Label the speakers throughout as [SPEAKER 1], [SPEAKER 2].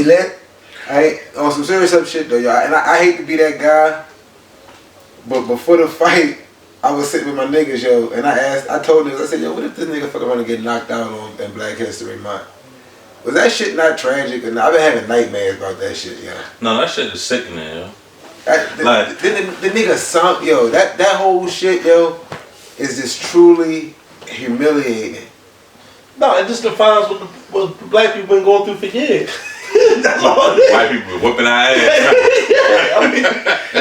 [SPEAKER 1] lit. On some serious up shit though, y'all. And I hate to be that guy, but before the fight, I was sitting with my niggas, yo, and I told niggas, I said, yo, what if this nigga fuck around and get knocked out in Black History Month? Was that shit not tragic? And I've been having nightmares about that shit, yo.
[SPEAKER 2] No, that shit is sickening, yo.
[SPEAKER 1] The nigga sunk, yo. That whole shit, yo, is just truly humiliating.
[SPEAKER 3] No, it just defines what black people been going through for years. That's all.
[SPEAKER 2] White people whooping our ass.
[SPEAKER 3] Yeah, I mean,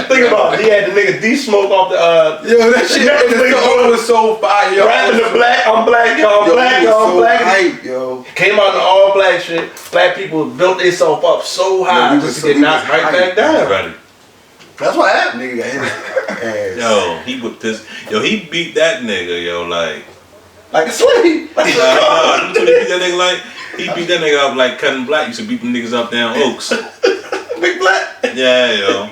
[SPEAKER 3] think about it. He had the nigga D-Smoke off the.
[SPEAKER 1] Yo, that shit was so fire, yo.
[SPEAKER 3] Rapping the black, I'm black, y'all black, y'all black.
[SPEAKER 1] Hype, yo.
[SPEAKER 3] Came out in all black shit. Black people built themselves up so high just to get knocked right back down.
[SPEAKER 2] Ready.
[SPEAKER 3] That's what happened.
[SPEAKER 1] Nigga got hit.
[SPEAKER 2] Yo, he whipped this. Yo, he beat that nigga, yo, like
[SPEAKER 3] a slave.
[SPEAKER 2] he beat that nigga like. He beat that nigga up like Cutting Black used to beat them niggas up down Oaks.
[SPEAKER 3] Big Black?
[SPEAKER 2] Yeah, yo.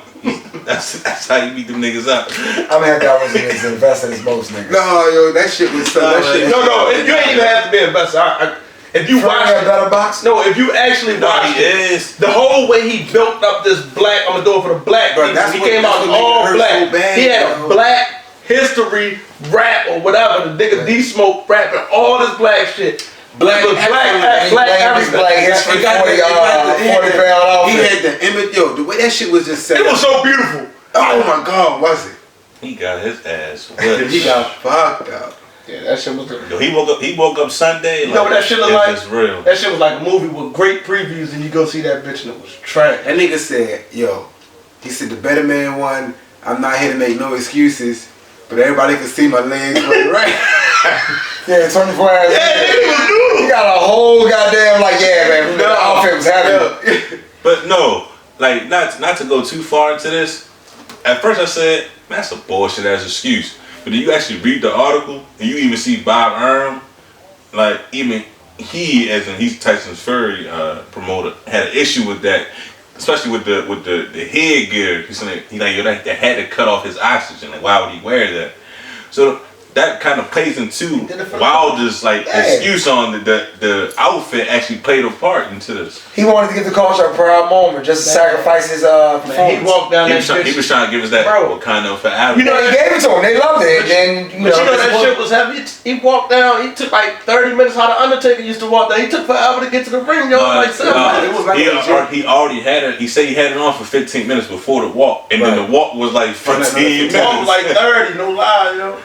[SPEAKER 2] That's how you beat them niggas up.
[SPEAKER 4] I'm happy I wasn't as invested as most niggas.
[SPEAKER 1] No, yo, that shit was so.
[SPEAKER 3] No, you ain't even have to be invested. If you watch
[SPEAKER 4] a better box?
[SPEAKER 3] No, if you actually watch it, the whole way he built up this black, I'm gonna do it for the black people. He came out all black. He had a black history rap or whatever. The nigga D-Smoke rapping all this black shit. Black everything.
[SPEAKER 4] Black history, 40 pound outfit.
[SPEAKER 1] He had the image, yo, the way that shit was just set.
[SPEAKER 3] It was so beautiful.
[SPEAKER 1] Oh my God, was it?
[SPEAKER 2] He got his ass whipped.
[SPEAKER 1] He got fucked up.
[SPEAKER 3] Yeah, that shit was good.
[SPEAKER 2] Yo, he woke up Sunday.
[SPEAKER 3] You know what that shit look like?
[SPEAKER 2] It's real.
[SPEAKER 3] That shit was like a movie with great previews, and you go see that bitch and it was trash.
[SPEAKER 1] That nigga said, yo, he said the better man won. I'm not here to make no excuses, but everybody can see my legs right.
[SPEAKER 4] Yeah, 24 hours.
[SPEAKER 3] Yeah,
[SPEAKER 4] he got a whole goddamn man. The outfit was heavy.
[SPEAKER 2] But no, like not to go too far into this. At first I said, man, that's a bullshit ass excuse. But then you actually read the article and you even see Bob Arum, like even he, as in he's Tyson's Fury promoter, had an issue with that, especially with the headgear. He said they had to cut off his oxygen. Like, why would he wear that? So that kind of plays into Wilder's excuse on the outfit actually played a part into this.
[SPEAKER 4] He wanted to give the culture a proud moment, just to sacrifice his performance.
[SPEAKER 3] He walked down
[SPEAKER 2] He was trying to give us that Wakanda forever.
[SPEAKER 4] You know, he gave it to him. They loved it. And
[SPEAKER 3] you know that shit was heavy. He walked down. He took like 30 minutes. How the Undertaker used to walk down. He took forever to get to the ring. Yo,
[SPEAKER 2] he already had it. He said he had it on for 15 minutes before the walk, and then the walk was like 15 minutes.
[SPEAKER 3] The walk was like 30. No lie, yo.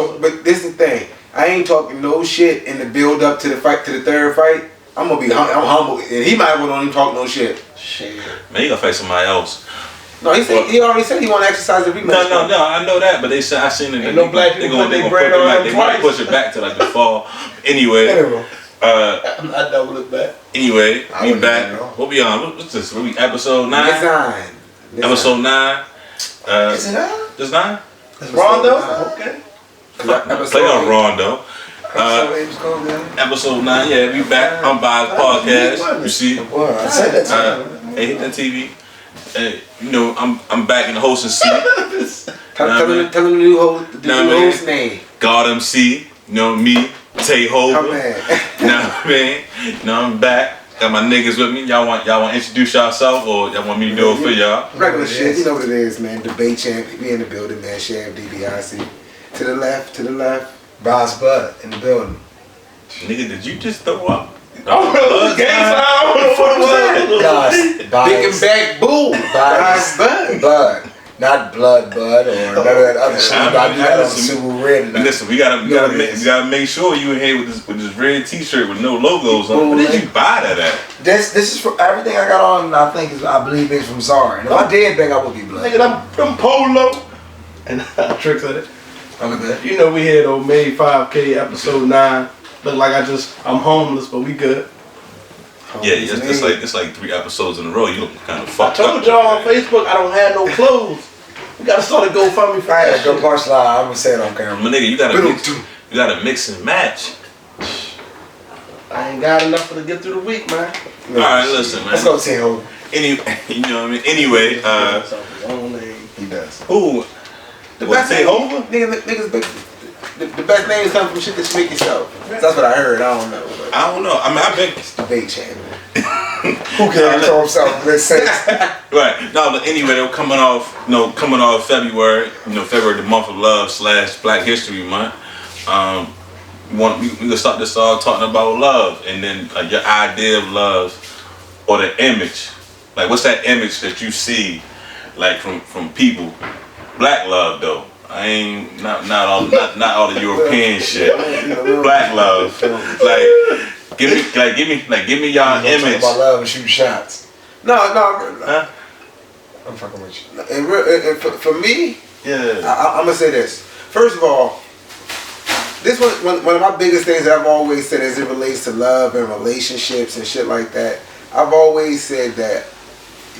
[SPEAKER 1] But this is the thing. I ain't talking no shit in the build up to the fight, to the third fight. I'm humble, and he might well don't even talk no shit.
[SPEAKER 3] Shit.
[SPEAKER 2] Man, he gonna fight somebody else.
[SPEAKER 1] No, he already said he want to exercise the rematch.
[SPEAKER 2] No, I know that, but they said I seen it.
[SPEAKER 3] Ain't no black people put their bread on him
[SPEAKER 2] They
[SPEAKER 3] twice.
[SPEAKER 2] might push it back to like the fall. Anyway,
[SPEAKER 3] I'm not double it back.
[SPEAKER 2] Anyway, we back. What we on? What's this? What we episode 9? Episode 9.
[SPEAKER 4] Is it 9?
[SPEAKER 2] Just 9?
[SPEAKER 3] It's Rondo. Okay.
[SPEAKER 2] Play on Rondo. Episode 9, yeah, we back. I'm Bob's podcast. You see?
[SPEAKER 4] I said that.
[SPEAKER 2] Hey, hit that TV. Hey, you know, I'm back in the hosting seat.
[SPEAKER 1] Tell him the new host name.
[SPEAKER 2] God MC. You know me, Tay Hova. I'm back. Got my niggas with me. Y'all want to introduce yourself, or y'all want me to do it for y'all?
[SPEAKER 1] Regular shit, you know what it is, man. Debate champ, we in the building, man. Chef DBIC. To the left.
[SPEAKER 4] Boss Bud in the building.
[SPEAKER 2] Nigga, did you just throw up?
[SPEAKER 3] Oh,
[SPEAKER 1] Big and back boo.
[SPEAKER 4] Bud. Not Blood Bud or none of that other shit. I do that on Super Red.
[SPEAKER 2] Listen, we gotta make sure you in here with this red T-shirt with no logos on. Where did you buy that at?
[SPEAKER 4] This is for everything I got on. I believe it's from Zara. And if I did think I would be Blood.
[SPEAKER 3] Nigga, them polo. And tricks at it.
[SPEAKER 4] Look at that.
[SPEAKER 3] You know we here though, May 5K episode 9. Look like I'm homeless, but we good.
[SPEAKER 2] Yeah, it's like 3 episodes in a row. You look kind of fucked
[SPEAKER 3] up. I
[SPEAKER 2] up.
[SPEAKER 3] told y'all on Facebook I don't have no clothes. We gotta start a GoFundMe for that shit.
[SPEAKER 4] Go punch line. I'm gonna say it on camera.
[SPEAKER 2] My nigga, you gotta mix and match.
[SPEAKER 3] I ain't got enough to get through the week, man.
[SPEAKER 2] Alright, listen, man.
[SPEAKER 4] Let's go see who.
[SPEAKER 2] You know what I mean? Anyway,
[SPEAKER 4] he does.
[SPEAKER 2] Who?
[SPEAKER 1] The best names come from shit that you make yourself. That's what I heard. I don't know.
[SPEAKER 2] I mean, I bet
[SPEAKER 1] it's debate champ.
[SPEAKER 4] Who can control himself? Makes sense.
[SPEAKER 2] Right. No, but anyway, they're coming off February. February, the month of love / Black History Month. We gonna start this all talking about love, and then your idea of love, or the image. Like, what's that image that you see, like from people? Black love though. I ain't not all the European shit. Black love. Like, give me y'all image.
[SPEAKER 4] Talk about love and shoot shots.
[SPEAKER 1] No.
[SPEAKER 4] Huh? I'm fucking with you.
[SPEAKER 1] For me,
[SPEAKER 2] yeah.
[SPEAKER 1] I'm gonna say this. First of all, this one of my biggest things that I've always said as it relates to love and relationships and shit like that. I've always said that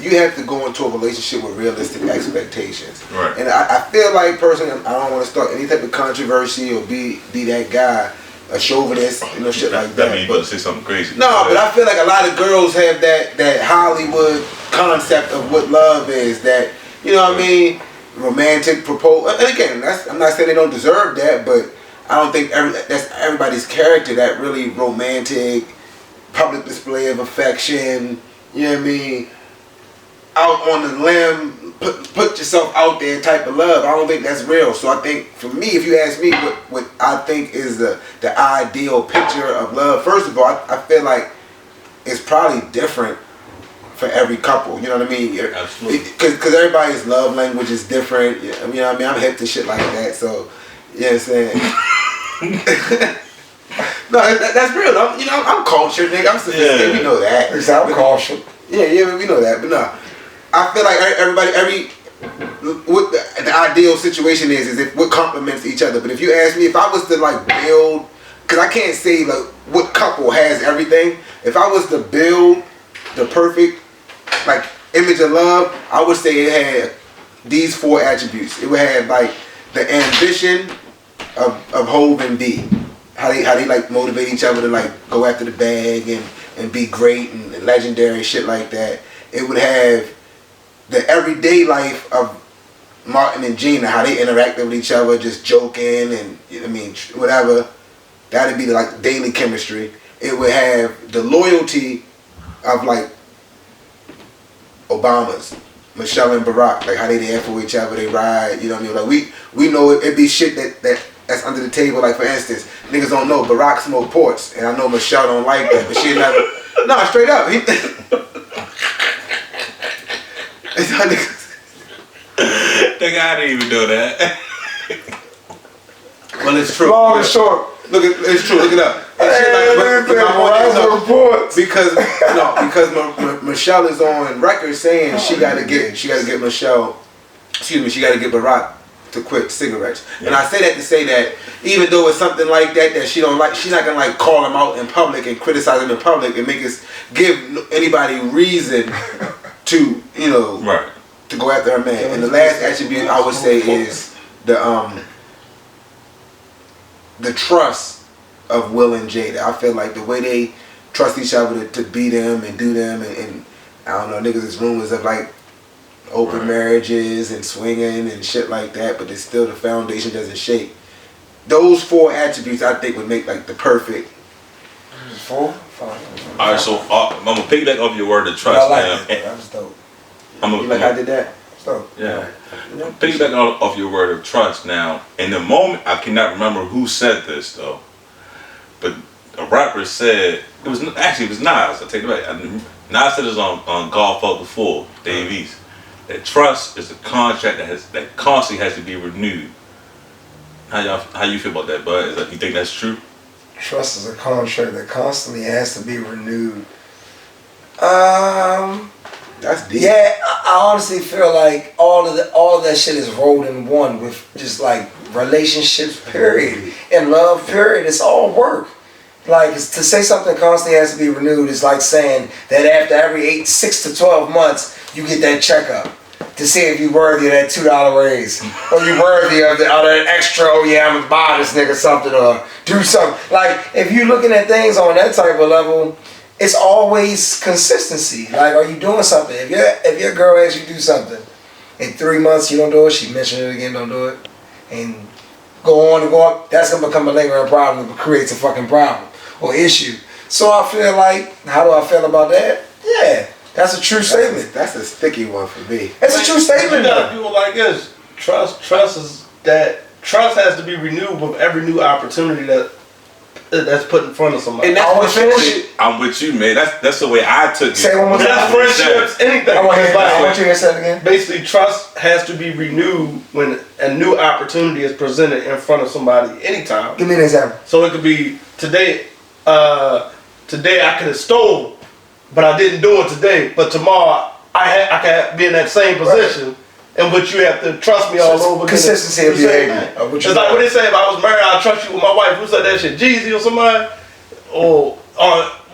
[SPEAKER 1] you have to go into a relationship with realistic expectations.
[SPEAKER 2] Right.
[SPEAKER 1] And I feel like personally, I don't want to start any type of controversy or be that guy, a chauvinist, shit like that.
[SPEAKER 2] That means you about to say something crazy.
[SPEAKER 1] No, but I feel like a lot of girls have that Hollywood concept of what love is. That, you know what I mean, romantic proposal. And again, I'm not saying they don't deserve that, but I don't think that's everybody's character. That really romantic, public display of affection. You know what I mean? Out on the limb, put yourself out there type of love. I don't think that's real. So I think, for me, if you ask me what I think is the ideal picture of love, first of all, I feel like it's probably different for every couple. You know what I mean?
[SPEAKER 2] Absolutely.
[SPEAKER 1] Because everybody's love language is different. You know what I mean? I'm hip to shit like that. So, you know what I'm saying? No, that's real. I'm cultured, nigga. I'm sophisticated. Yeah. We know that.
[SPEAKER 4] I'm cultured.
[SPEAKER 1] Yeah, we know that. But no. I feel like what the ideal situation is if what complements each other. But if you ask me, if I was to build, because I can't say what couple has everything. If I was to build the perfect image of love, I would say it had these 4 attributes. It would have the ambition of Hov and B, how they motivate each other to go after the bag and be great and legendary shit like that. It would have the everyday life of Martin and Gina, how they interacted with each other, just joking and whatever. That'd be the daily chemistry. It would have the loyalty of Obama's, Michelle and Barack, how they there for each other, they ride. You know what I mean? We know it'd be shit that's under the table. For instance, niggas don't know Barack smoke ports, and I know Michelle don't like that, but she never. No, straight up.
[SPEAKER 2] Nigga, I didn't even know that.
[SPEAKER 1] Well, it's true.
[SPEAKER 4] Long and short.
[SPEAKER 1] It's true. Look it up. Because Michelle is on record saying she gotta get Michelle. Excuse me. She gotta get Barack to quit cigarettes. Yeah. And I say that to say that even though it's something like that she don't like, she's not gonna call him out in public and criticize him in public and give anybody reason to
[SPEAKER 2] right.
[SPEAKER 1] to go after her man. And the last attribute I would say is the trust of Will and Jada. I feel like the way they trust each other to be them and do them and I don't know, niggas, there's rumors of open right. marriages and swinging and shit like that, but it's still the foundation doesn't shake. Those 4 attributes I think would make the perfect.
[SPEAKER 4] 4? 5.
[SPEAKER 2] Alright, so I'm gonna piggyback off your word of trust now.
[SPEAKER 4] That was dope.
[SPEAKER 1] I did that?
[SPEAKER 4] So,
[SPEAKER 2] yeah. Piggyback off your word of trust now. In the moment, I cannot remember who said this though, but a rapper said it was Nas. I take it back. Nas said this on Golf Up before Dave East. That trust is a contract that constantly has to be renewed. How you feel about that, bud? You think that's true?
[SPEAKER 4] Trust is a contract that constantly has to be renewed.
[SPEAKER 1] That's deep.
[SPEAKER 4] Yeah, I honestly feel like all of that shit is rolled in one with just relationships, period, and love, period. It's all work. To say something constantly has to be renewed is like saying that after every 6 to 12 months you get that checkup to see if you're worthy of that $2 raise or you're worthy of that extra. Oh yeah, I'm gonna buy this nigga something or do something. If you're looking at things on that type of level, it's always consistency. Are you doing something? If your girl asks you to do something, in 3 months you don't do it, she mentioned it again, don't do it, and go on, that's gonna become a lingering problem. It creates a fucking problem or issue. So I feel how do I feel about that? Yeah, that's a true statement.
[SPEAKER 1] That's a sticky one for me.
[SPEAKER 4] It's a true statement.
[SPEAKER 3] You gotta do it like this. Trust has to be renewed with every new opportunity that's put in front of somebody.
[SPEAKER 1] And that's what
[SPEAKER 2] I'm with you, man. That's the way I took it.
[SPEAKER 4] Say one more time.
[SPEAKER 3] That's friendships, anything.
[SPEAKER 4] I want you to say it again.
[SPEAKER 3] Basically, trust has to be renewed when a new opportunity is presented in front of somebody anytime.
[SPEAKER 4] Give me an example.
[SPEAKER 3] So it could be today. Today I could have stole, but I didn't do it today. But tomorrow I can be in that same position. Right. In which you have to trust me all over.
[SPEAKER 4] Consistency of behavior.
[SPEAKER 3] It's like what they say, if I was married, I'd trust you with my wife. Who said that shit? Jeezy or somebody? Or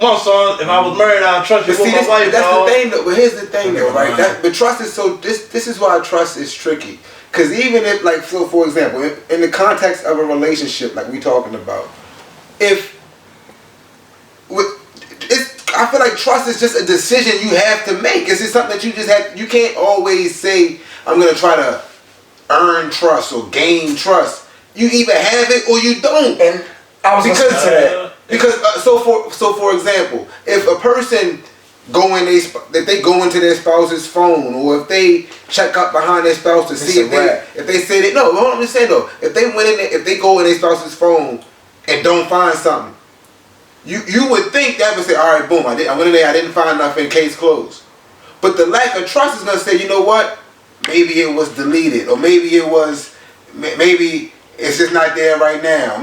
[SPEAKER 3] one son, if I was married, I'd trust you with my wife.
[SPEAKER 1] That's the thing though. But here's the thing though, right? But trust is so, this is why trust is tricky. Because even if, like, so for example, in the context of a relationship, like we talking about, I feel like trust is just a decision you have to make. It's just something that you just have. You can't always say, I'm going to try to earn trust or gain trust. You either have it or you don't.
[SPEAKER 4] And I was
[SPEAKER 1] so for example, if a person if they go into their spouse's phone, or if they check up behind their spouse to see if they say that, no, hold on, I'm just saying though, if they went in there, if they go in their spouse's phone and don't find something, you would think that would say, all right, boom, I went in there, I didn't find nothing, case closed. But the lack of trust is gonna say, you know what? Maybe it was deleted, or maybe it's just not there right now.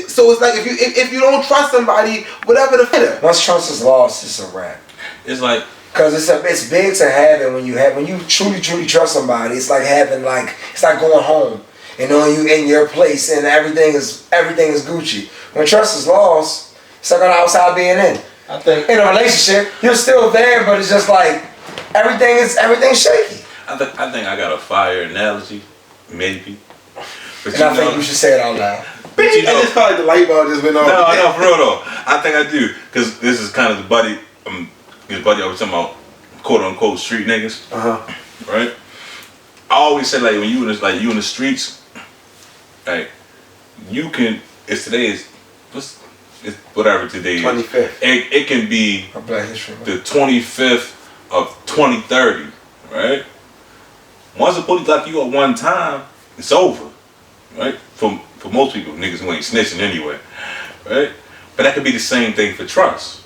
[SPEAKER 1] So it's like if you don't trust somebody, whatever the matter.
[SPEAKER 4] Once trust is lost, it's a wrap.
[SPEAKER 2] It's like,
[SPEAKER 4] because it's big to have it when you truly trust somebody. It's like it's like going home and knowing you in your place and everything is Gucci. When trust is lost, it's like on the outside being in.
[SPEAKER 3] I think
[SPEAKER 4] in a relationship, you're still there, but it's just like everything's shaky.
[SPEAKER 2] I think I got a fire analogy, maybe. But
[SPEAKER 4] and I think you should say it out loud.
[SPEAKER 1] But I just felt like the light bulb just went on.
[SPEAKER 2] No, for real though. I think I do, because this is kind of the buddy. His buddy I was talking about, quote unquote street niggas. Right. I always say, like, when you in the streets, like, you can. It's whatever today is.
[SPEAKER 1] 25th.
[SPEAKER 2] It can be the 25th of 2030, right? Once the police lock you up one time, it's over, right? For most people, niggas who ain't snitching anyway, right? But that could be the same thing for trust.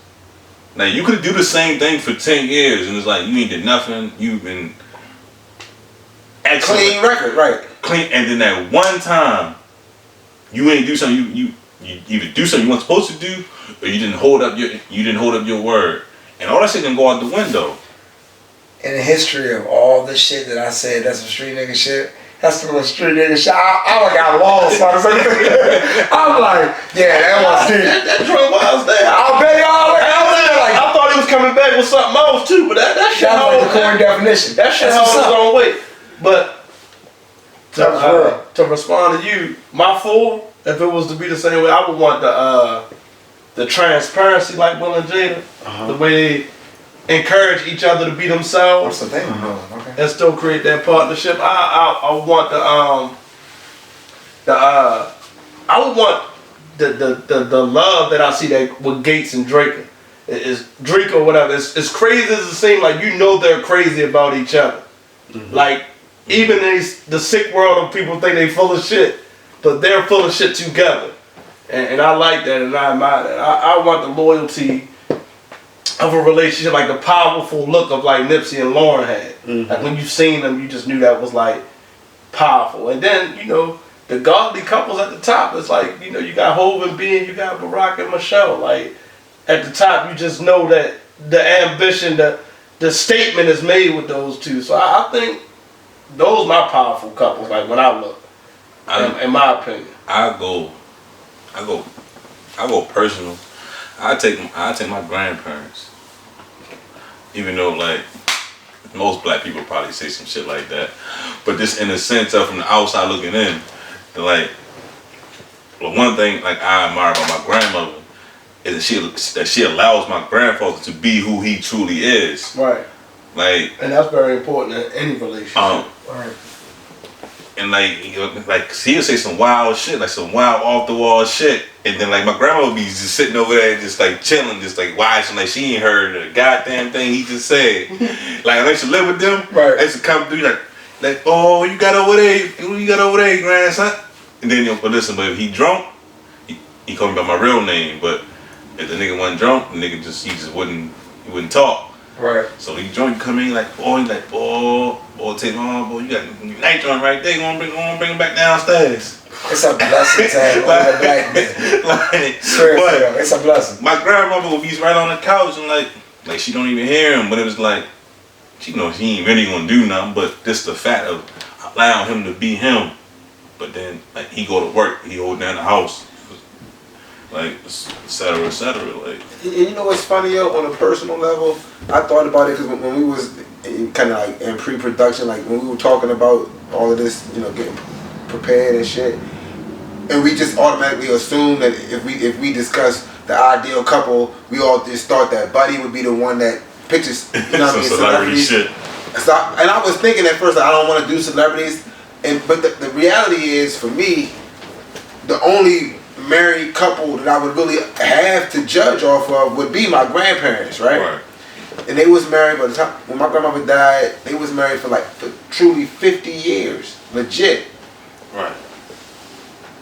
[SPEAKER 2] Now, you could do the same thing for 10 years, and it's like, you ain't did nothing, you've been excellent.
[SPEAKER 1] Clean record, right.
[SPEAKER 2] Clean, and then that one time, you ain't do something, you either do something you weren't supposed to do, or you didn't hold up your word. And all that shit can go out the window.
[SPEAKER 4] In the history of all the shit that I said, that's some street nigga shit. That's some street nigga shit. I got lost. I'm like, yeah, that was it.
[SPEAKER 3] That drunk was there.
[SPEAKER 4] I'll bet y'all.
[SPEAKER 3] I thought he was coming back with something else too, but that shit.
[SPEAKER 4] That was like the corny definition.
[SPEAKER 3] That shit holds its own weight. But to respond to you, my fool, if it was to be the same way, I would want the transparency like Will and Jada, the way they encourage each other to be themselves.
[SPEAKER 4] That's the thing. Okay.
[SPEAKER 3] And still create that partnership. I want the love that I see that with Gates and Drake is Drake or whatever. It's crazy as it seems, like, you know, they're crazy about each other. Like, even in the sick world of people think they full of shit, but they're full of shit together. And I like that, and I admire that. I want the loyalty of a relationship, like the powerful look of like Nipsey and Lauren had. Like, when you seen them, you just knew that was like powerful. And then, you know, the godly couples at the top, it's like, you know, you got Hov and B, and you got Barack and Michelle. Like, at the top, you just know that the ambition, the statement is made with those two. So I think those are my powerful couples, like, when I look, in my opinion. I go
[SPEAKER 2] personal. I take my grandparents. Even though, like, most black people probably say some shit like that, but just in the sense of, from the outside looking in, like, well, one thing, like, I admire about my grandmother is that she allows my grandfather to be who he truly is.
[SPEAKER 3] Right.
[SPEAKER 2] Like,
[SPEAKER 3] and that's very important in any relationship.
[SPEAKER 4] Right.
[SPEAKER 2] And like he'll say some wild shit, like some wild off the wall shit, and then like my grandma would be just sitting over there, just like chilling, just like watching, like she ain't heard a goddamn thing he just said. Like I used to live with them,
[SPEAKER 3] right?
[SPEAKER 2] I used to come through like oh you got over there, grandson. And then but listen, but if he drunk, he called me by my real name. But if the nigga wasn't drunk, the nigga he just wouldn't talk.
[SPEAKER 3] Right.
[SPEAKER 2] So he drunk, you come in like, boy, take him on, boy, you got night joint right there, you wanna bring him back downstairs.
[SPEAKER 4] It's a blessing to have all the black men. It's a blessing.
[SPEAKER 2] My grandmother would be right on the couch and like she don't even hear him, but it was like, she knows he ain't really gonna do nothing, but just the fact of allowing him to be him. But then like he go to work, he hold down the house. Like, et cetera, like.
[SPEAKER 1] You know what's funny, yo? On a personal level, I thought about it because when we was kind of like in pre-production, like when we were talking about all of this, you know, getting prepared and shit, and we just automatically assumed that if we discuss the ideal couple, we all just thought that Buddy would be the one that pictures, you know what I mean,
[SPEAKER 2] celebrity shit.
[SPEAKER 1] So, and I was thinking at first, I don't want to do celebrities, but the reality is, for me, the only married couple that I would really have to judge off of would be my grandparents, right? And they was married by the time when my grandmother died. They was married for truly 50 years, legit.
[SPEAKER 2] Right.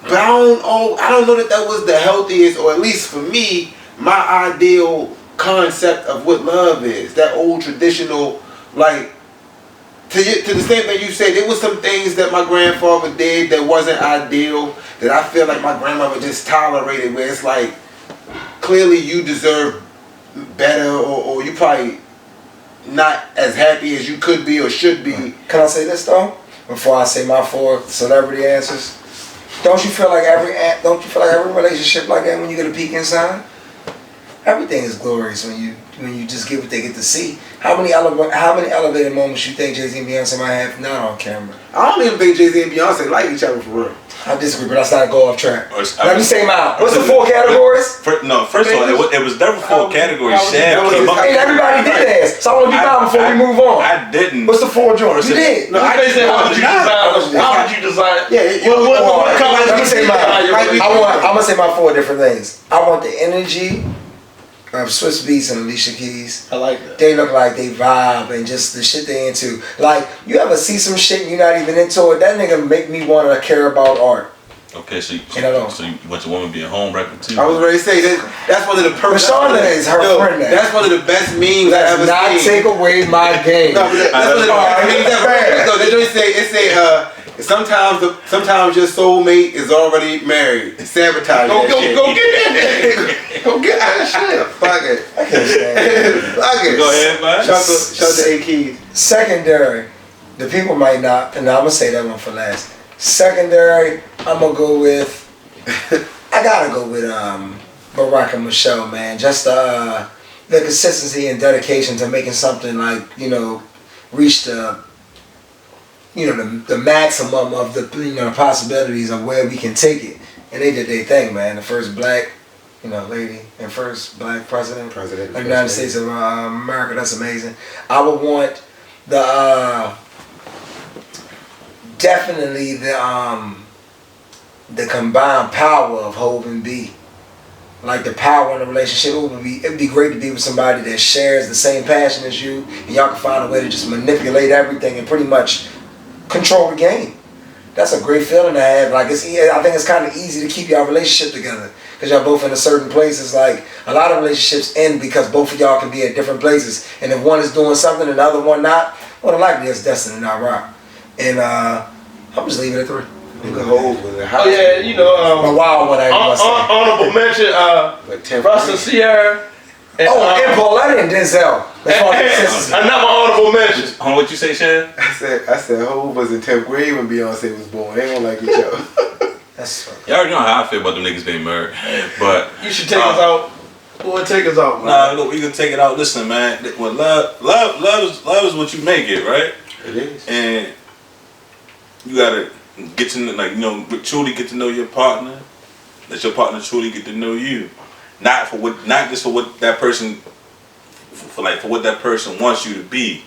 [SPEAKER 1] But I don't know that was the healthiest, or at least for me, my ideal concept of what love is. That old traditional, like. To the same thing you said, there was some things that my grandfather did that wasn't ideal, that I feel like my grandmother just tolerated, where it's like, clearly you deserve better, or you probably not as happy as you could be or should be.
[SPEAKER 4] Can I say this though? Before I say my 4 celebrity answers? Don't you feel like every relationship like that when you get a peek inside? Everything is glorious when you just get what they get to see. How many elevated moments you think Jay-Z and Beyonce might have not on camera?
[SPEAKER 1] I don't even think Jay-Z and Beyonce like each other for real.
[SPEAKER 4] I disagree, but let's not go off track. Let me say mine. What's the 4 categories?
[SPEAKER 2] First of all, it was never 4 categories. Shab came up.
[SPEAKER 4] And everybody did ask. So I want to be mine before we move on.
[SPEAKER 2] I didn't.
[SPEAKER 4] What's the 4 joints? You did.
[SPEAKER 3] No, I didn't say how would you design.
[SPEAKER 1] Yeah,
[SPEAKER 4] let me say mine. I'm gonna say my 4 different things. I want the energy of Swiss Beats and Alicia Keys.
[SPEAKER 3] I like that.
[SPEAKER 4] They look like they vibe and just the shit they into. Like, you ever see some shit and you're not even into it? That nigga make me want to care about art.
[SPEAKER 2] Okay, so you want your woman to be a home wrecker too?
[SPEAKER 1] I was ready to say that's one of the perfect.
[SPEAKER 4] Shonda is her friend.
[SPEAKER 1] That's one of the best memes I ever
[SPEAKER 4] Let's not take away my game.
[SPEAKER 1] No, but that's one of the best memes ever. No, they just say sometimes your soulmate is already married. Sabotage that shit.
[SPEAKER 3] Go get that nigga. Go get that shit.
[SPEAKER 1] Fuck it.
[SPEAKER 4] I can't stand it.
[SPEAKER 1] Fuck it.
[SPEAKER 2] Go ahead, man.
[SPEAKER 1] Shout to A Keys.
[SPEAKER 4] Secondary. The people might not, and I'm gonna say that one for last. Secondary, I'm gonna go with. I gotta go with Barack and Michelle, man. Just the consistency and dedication to making something reach the maximum of the possibilities of where we can take it, and they did their thing, man. The first black lady and first black president of the United States of America. That's amazing. I would want definitely the combined power of Hov and B. Like the power in a relationship, it'd be great to be with somebody that shares the same passion as you, and y'all can find a way to just manipulate everything and pretty much control the game. That's a great feeling to have. Like I think it's kind of easy to keep y'all relationship together because y'all both in a certain places. Like a lot of relationships end because both of y'all can be at different places, and if one is doing something and the other one not, more than likely it's destined to not rock. And I'm just leaving it at 3.
[SPEAKER 3] Oh yeah,
[SPEAKER 4] my wild one.
[SPEAKER 3] Honorable mention, Russell Sierra. And
[SPEAKER 4] Paulette and Denzel.
[SPEAKER 3] Another honorable mention.
[SPEAKER 2] What you say, Shan?
[SPEAKER 1] I said Hov was in 10th grade when Beyonce was born. They don't like each other.
[SPEAKER 4] That's funny.
[SPEAKER 2] Y'all already know how I feel about them niggas being married, but
[SPEAKER 3] you should take us out. Boy, take us out, man.
[SPEAKER 2] Nah, look, we can take it out. Listen, man. Well, love is what you make it, right?
[SPEAKER 1] It is.
[SPEAKER 2] And you gotta get to truly get to know your partner. Let your partner truly get to know you. Not just for what that person, for what that person wants you to be.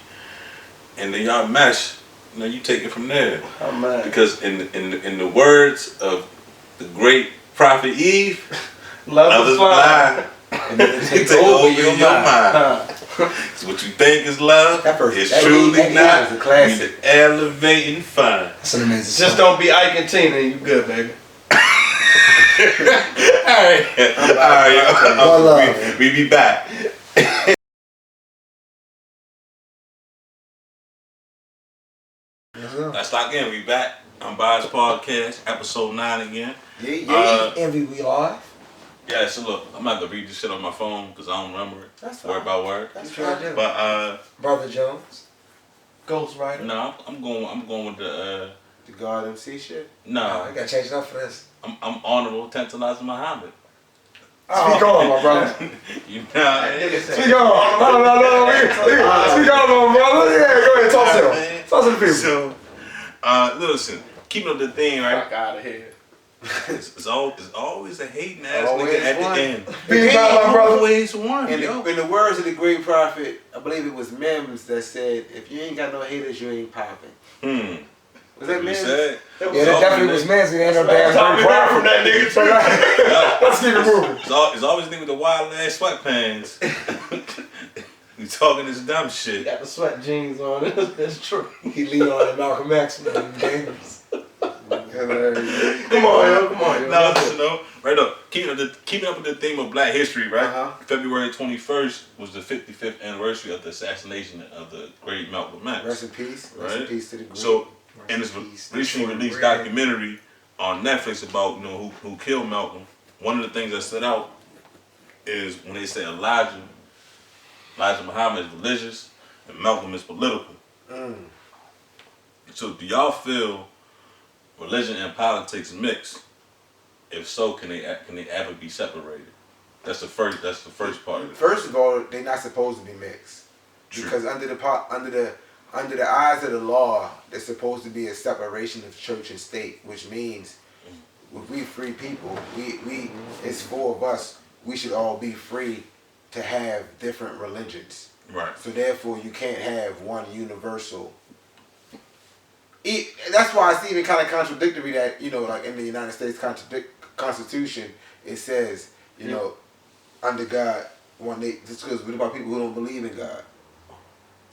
[SPEAKER 2] And then y'all mesh Now you take it from there.
[SPEAKER 3] Oh, man.
[SPEAKER 2] Because in the words of the great prophet Eve,
[SPEAKER 3] love is blind.
[SPEAKER 2] And then take over your mind. So what you think is love is truly not.
[SPEAKER 1] A classic.
[SPEAKER 2] You elevate and find.
[SPEAKER 4] That's an amazing
[SPEAKER 3] Just
[SPEAKER 4] song.
[SPEAKER 3] don't be Ike and Tina and you good, baby.
[SPEAKER 2] Alright. We be back. Let's lock in. We back. I'm Bias Podcast, episode 9 again.
[SPEAKER 4] Yeah. Envy, we live.
[SPEAKER 2] Yeah, so look, I'm not gonna read this shit on my phone because I don't remember it.
[SPEAKER 4] That's
[SPEAKER 2] word by word.
[SPEAKER 4] That's fine.
[SPEAKER 2] But
[SPEAKER 4] Brother Jones.
[SPEAKER 3] Ghostwriter.
[SPEAKER 2] no, I'm going with the
[SPEAKER 1] God MC shit.
[SPEAKER 2] no.
[SPEAKER 4] I gotta change it up for this.
[SPEAKER 2] I'm honorable tantalizing Muhammad.
[SPEAKER 4] Speak on, my brother.
[SPEAKER 2] You know.
[SPEAKER 4] Speak on. No. Speak on, my brother. Yeah, go ahead. Talk to them. Talk to the people.
[SPEAKER 2] So, listen, keeping up the theme, right?
[SPEAKER 3] Fuck out of here.
[SPEAKER 2] It's always a hating ass
[SPEAKER 1] Always
[SPEAKER 2] nigga at
[SPEAKER 1] one.
[SPEAKER 2] the end.
[SPEAKER 4] Be about my brother.
[SPEAKER 2] Always one.
[SPEAKER 1] In the words of the great prophet, I believe it was Mims that said, "If you ain't got no haters, you ain't popping." Was that
[SPEAKER 2] You
[SPEAKER 1] Mims?
[SPEAKER 2] said?
[SPEAKER 4] Yeah, that definitely was Man's. It ain't no damn
[SPEAKER 3] Talking
[SPEAKER 4] great
[SPEAKER 3] from
[SPEAKER 4] prophet.
[SPEAKER 3] that nigga too.
[SPEAKER 4] Let's keep it moving.
[SPEAKER 2] It's always nigga with the wild ass sweatpants. We talking this dumb shit.
[SPEAKER 3] Got the sweat jeans on. That's true.
[SPEAKER 4] He leaned on that Malcolm X, man. Dangerous.
[SPEAKER 3] Come on, yo.
[SPEAKER 2] No, listen though. Right up. Keeping up with the theme of Black history, right?
[SPEAKER 1] Uh-huh.
[SPEAKER 2] February 21st was the 55th anniversary of the assassination of the great Malcolm X.
[SPEAKER 1] Rest in peace. Rest in
[SPEAKER 2] Right?
[SPEAKER 1] peace to the great.
[SPEAKER 2] So, in this recently released documentary on Netflix about who killed Malcolm, one of the things that stood out is when they say Elijah Muhammad is religious and Malcolm is political. So do y'all feel religion and politics mix? If so, can they ever be separated? That's the first part of it.
[SPEAKER 1] First of all, they're not supposed to be mixed.
[SPEAKER 2] True.
[SPEAKER 1] Because under the eyes of the law, there's supposed to be a separation of church and state, which means if we free people, we it's 4 of us, we should all be free to have different religions.
[SPEAKER 2] Right.
[SPEAKER 1] So therefore, you can't have one universal. That's why it's even kind of contradictory that, like in the United States Constitution, it says, under God, one day, just because we're about people who don't believe in God.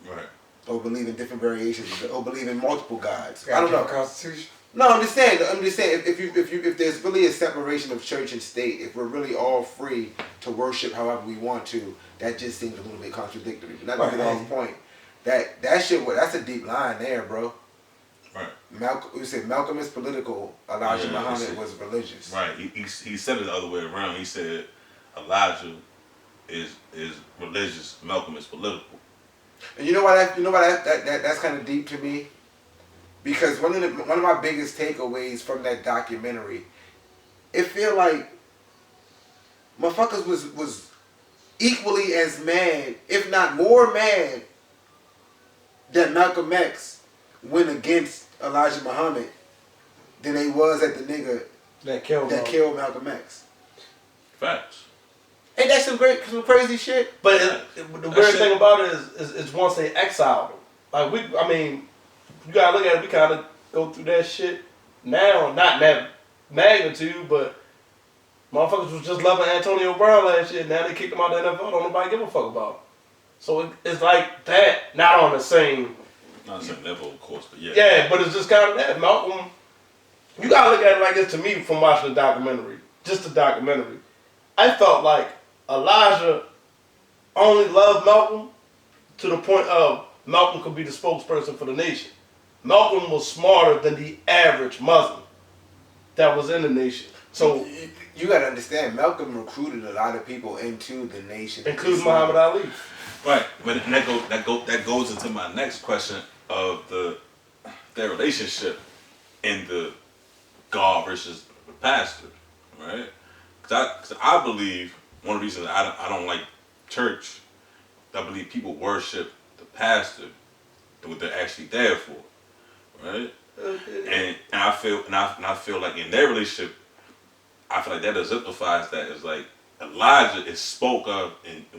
[SPEAKER 2] Right.
[SPEAKER 1] Or believe in different variations, or believe in multiple gods.
[SPEAKER 4] I
[SPEAKER 1] I don't know.
[SPEAKER 4] Constitution.
[SPEAKER 1] No, I'm just saying. If there's really a separation of church and state, if we're really all free to worship however we want to, that just seems a little bit contradictory. But not to get off point. That shit. That's a deep line there, bro.
[SPEAKER 2] Right.
[SPEAKER 1] Malcolm is political. Elijah Muhammad was religious.
[SPEAKER 2] Right. He said it the other way around. He said Elijah is religious. Malcolm is political.
[SPEAKER 1] And you know why that's kind of deep to me? Because one of my biggest takeaways from that documentary, it feel like motherfuckers was equally as mad, if not more mad, that Malcolm X went against Elijah Muhammad than they was at the nigga
[SPEAKER 3] That killed
[SPEAKER 1] Malcolm X.
[SPEAKER 2] Facts.
[SPEAKER 1] Ain't that some crazy shit?
[SPEAKER 3] But the weird thing about it is once they exiled him. Like you gotta look at it. We kind of go through that shit now, not in that magnitude, but motherfuckers was just loving Antonio Brown last year. Now they kicked him out of the NFL. Don't nobody give a fuck about him. So it's like that, not on the same.
[SPEAKER 2] Not the same level, of course, but yeah.
[SPEAKER 3] Yeah, but it's just kind of that. Malcolm, you gotta look at it like this to me from watching the documentary. Just the documentary. I felt like Elijah only loved Malcolm to the point of Malcolm could be the spokesperson for the nation. Malcolm was smarter than the average Muslim that was in the nation. So
[SPEAKER 1] you gotta understand, Malcolm recruited a lot of people into the nation,
[SPEAKER 3] including Muhammad Ali.
[SPEAKER 2] Right, but that goes into my next question of their relationship in the God versus the pastor, right? Because I believe one of the reasons I don't like church, I believe people worship the pastor than what they're actually there for, right? And I feel like in their relationship, I feel like that exemplifies that. It's like Elijah is spoke of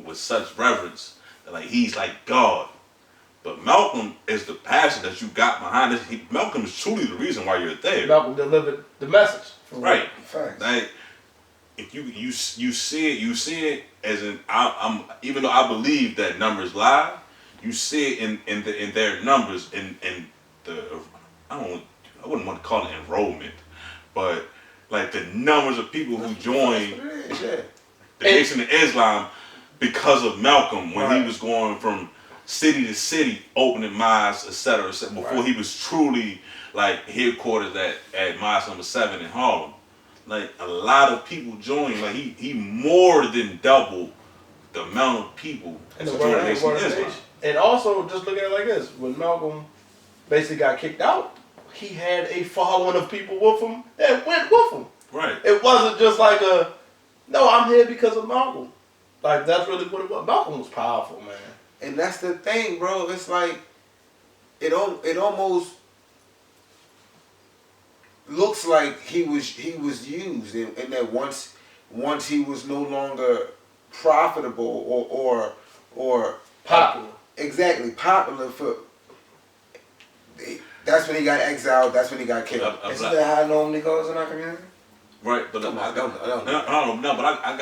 [SPEAKER 2] with such reverence that like he's like God, but Malcolm Malcolm is the passion that you got behind it. Malcolm is truly the reason why you're there.
[SPEAKER 3] Malcolm delivered the message.
[SPEAKER 2] Right.
[SPEAKER 4] Facts.
[SPEAKER 2] Like, if you see it as in I'm even though I believe that numbers lie, you see it in their numbers in the I wouldn't want to call it enrollment, but like the numbers of people who joined the Nation of Islam because of Malcolm when he was going from city to city opening mosques, etc., before he was truly like headquarters at Mosque number 7 in Harlem. Like a lot of people joined. Like he more than doubled the amount of people
[SPEAKER 3] in the world. And also, just look at it like this: when Malcolm basically got kicked out, he had a following of people with him that went with him.
[SPEAKER 2] Right.
[SPEAKER 3] It wasn't just like no, I'm here because of Malcolm. Like that's really what it was. Malcolm was powerful, man.
[SPEAKER 1] And that's the thing, bro. It's like it almost looks like he was used, and that once he was no longer profitable or
[SPEAKER 3] popular.
[SPEAKER 1] Exactly, popular for. That's when he got exiled. That's when he got killed.
[SPEAKER 4] Isn't that how it normally goes in our community?
[SPEAKER 2] Right, but I don't know. But I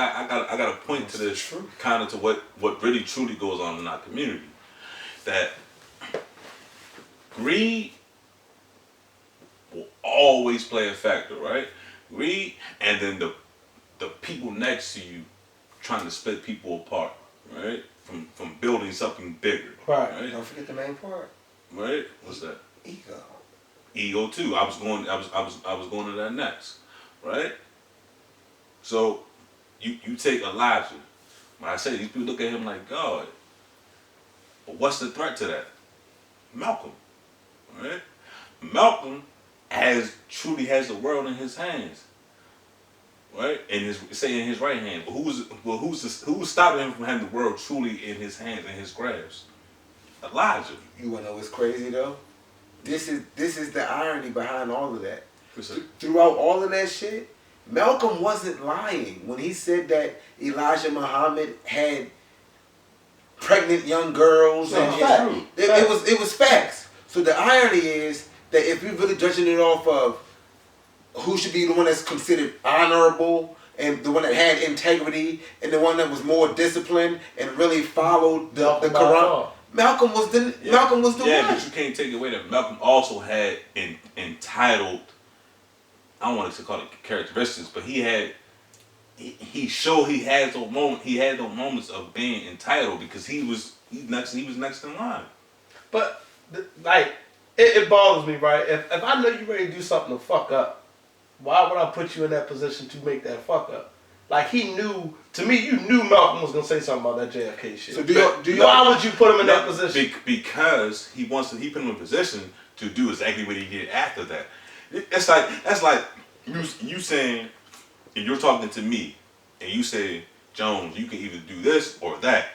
[SPEAKER 2] got a point to this, kind of to what really truly goes on in our community. That greed will always play a factor, right? Greed, and then the people next to you trying to split people apart, right? From building something bigger, right?
[SPEAKER 4] Don't forget the main part.
[SPEAKER 2] Right? What's that?
[SPEAKER 4] Ego.
[SPEAKER 2] Ego too. I was going to that next, right? So you take Elijah. When I say these people look at him like God, but what's the threat to that? Malcolm, right? Malcolm truly has the world in his hands, right? And in his right hand. But who's stopping him from having the world truly in his hands and his grasp? Elijah.
[SPEAKER 1] You wanna know what's crazy though? This is the irony behind all of that. Throughout all of that shit, Malcolm wasn't lying when he said that Elijah Muhammad had pregnant young girls. It was facts. So the irony is that if you're really judging it off of who should be the one that's considered honorable and the one that had integrity and the one that was more disciplined and really followed the Quran, Malcolm was the one.
[SPEAKER 2] Yeah, but you can't take away that Malcolm also had entitled. I don't want to call it characteristics, but he had those moments of being entitled because he was next in line.
[SPEAKER 3] But like it bothers me, right? If I know you ready to do something to fuck up, why would I put you in that position to make that fuck up? Like you knew Malcolm was gonna say something about that JFK shit. So why would you put him in that position?
[SPEAKER 2] Because he put him in a position to do exactly what he did after that. That's like you saying, if you're talking to me, and you say, Jones, you can either do this or that.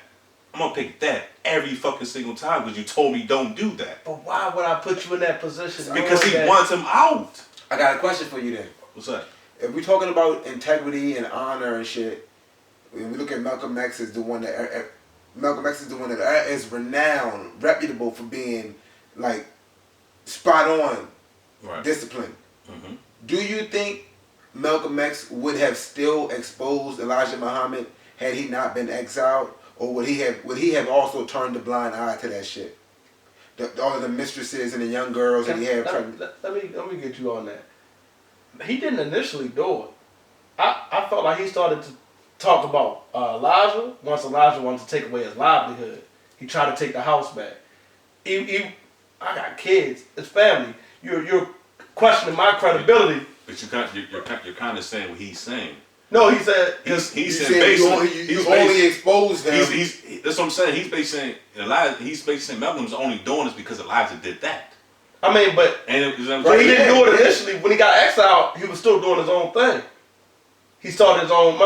[SPEAKER 2] I'm gonna pick that every fucking single time because you told me don't do that.
[SPEAKER 3] But why would I put you in that position?
[SPEAKER 2] Because he wants him out.
[SPEAKER 1] I got a question for you then.
[SPEAKER 2] What's that?
[SPEAKER 1] If we're talking about integrity and honor and shit, when we look at Malcolm X is the one that is renowned, reputable for being like spot on, disciplined. Mm-hmm. Do you think Malcolm X would have still exposed Elijah Muhammad had he not been exiled, or would he have also turned a blind eye to that shit? All of the mistresses and the young girls that he had.
[SPEAKER 3] Let me get you on that. He didn't initially do it. I felt like he started to talk about Elijah. Once Elijah wanted to take away his livelihood, he tried to take the house back. I got kids. It's family. You're questioning my credibility.
[SPEAKER 2] But you're kind of saying what he's saying.
[SPEAKER 3] No, he said
[SPEAKER 2] he's only
[SPEAKER 1] exposed them.
[SPEAKER 2] That's what I'm saying. He's basically saying Malcolm's only doing this because Elijah did that.
[SPEAKER 3] I mean, but he didn't do it initially. When he got exiled, he was still doing his own thing. He started his own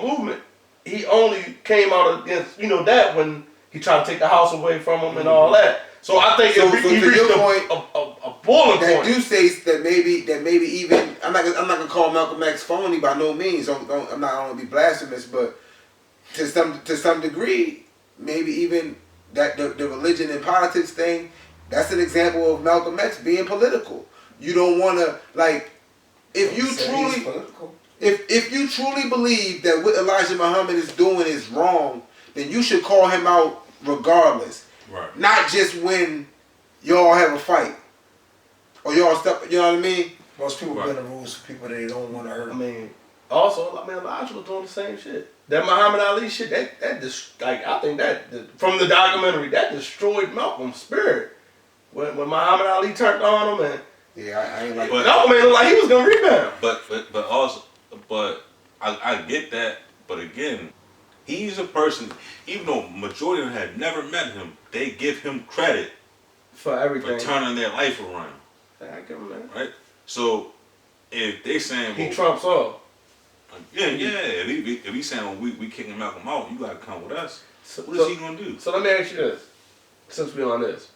[SPEAKER 3] movement. He only came out against that when he tried to take the house away from him and all that. So I think he reached a boiling point.
[SPEAKER 1] That do say that maybe even I'm not gonna call Malcolm X phony by no means. I don't want to be blasphemous, but to some degree, maybe even that the religion and politics thing, that's an example of Malcolm X being political. You don't want to, like, if you truly believe that what Elijah Muhammad is doing is wrong, then you should call him out regardless.
[SPEAKER 2] Right.
[SPEAKER 1] Not just when y'all have a fight. Or y'all step, you know what I mean?
[SPEAKER 4] Most people bend the rules for people that they don't want to hurt.
[SPEAKER 3] I mean, also, Elijah was doing the same shit. That Muhammad Ali shit, that just, like, I think that, from the documentary, that destroyed Malcolm's spirit. When Muhammad Ali turned on him and...
[SPEAKER 1] Yeah, I ain't like
[SPEAKER 3] that. Malcolm looked like he was going to rebound.
[SPEAKER 2] But I get that, but again, he's a person, even though majority of them had never met him, they give him credit
[SPEAKER 3] for everything.
[SPEAKER 2] For turning their life around.
[SPEAKER 3] I give him that.
[SPEAKER 2] Right? So, if they saying...
[SPEAKER 3] He trumps all.
[SPEAKER 2] Yeah. If he's saying, well, we kicking Malcolm out, you got to come with us. What is he going to do?
[SPEAKER 3] So let me ask you this, since we're on this.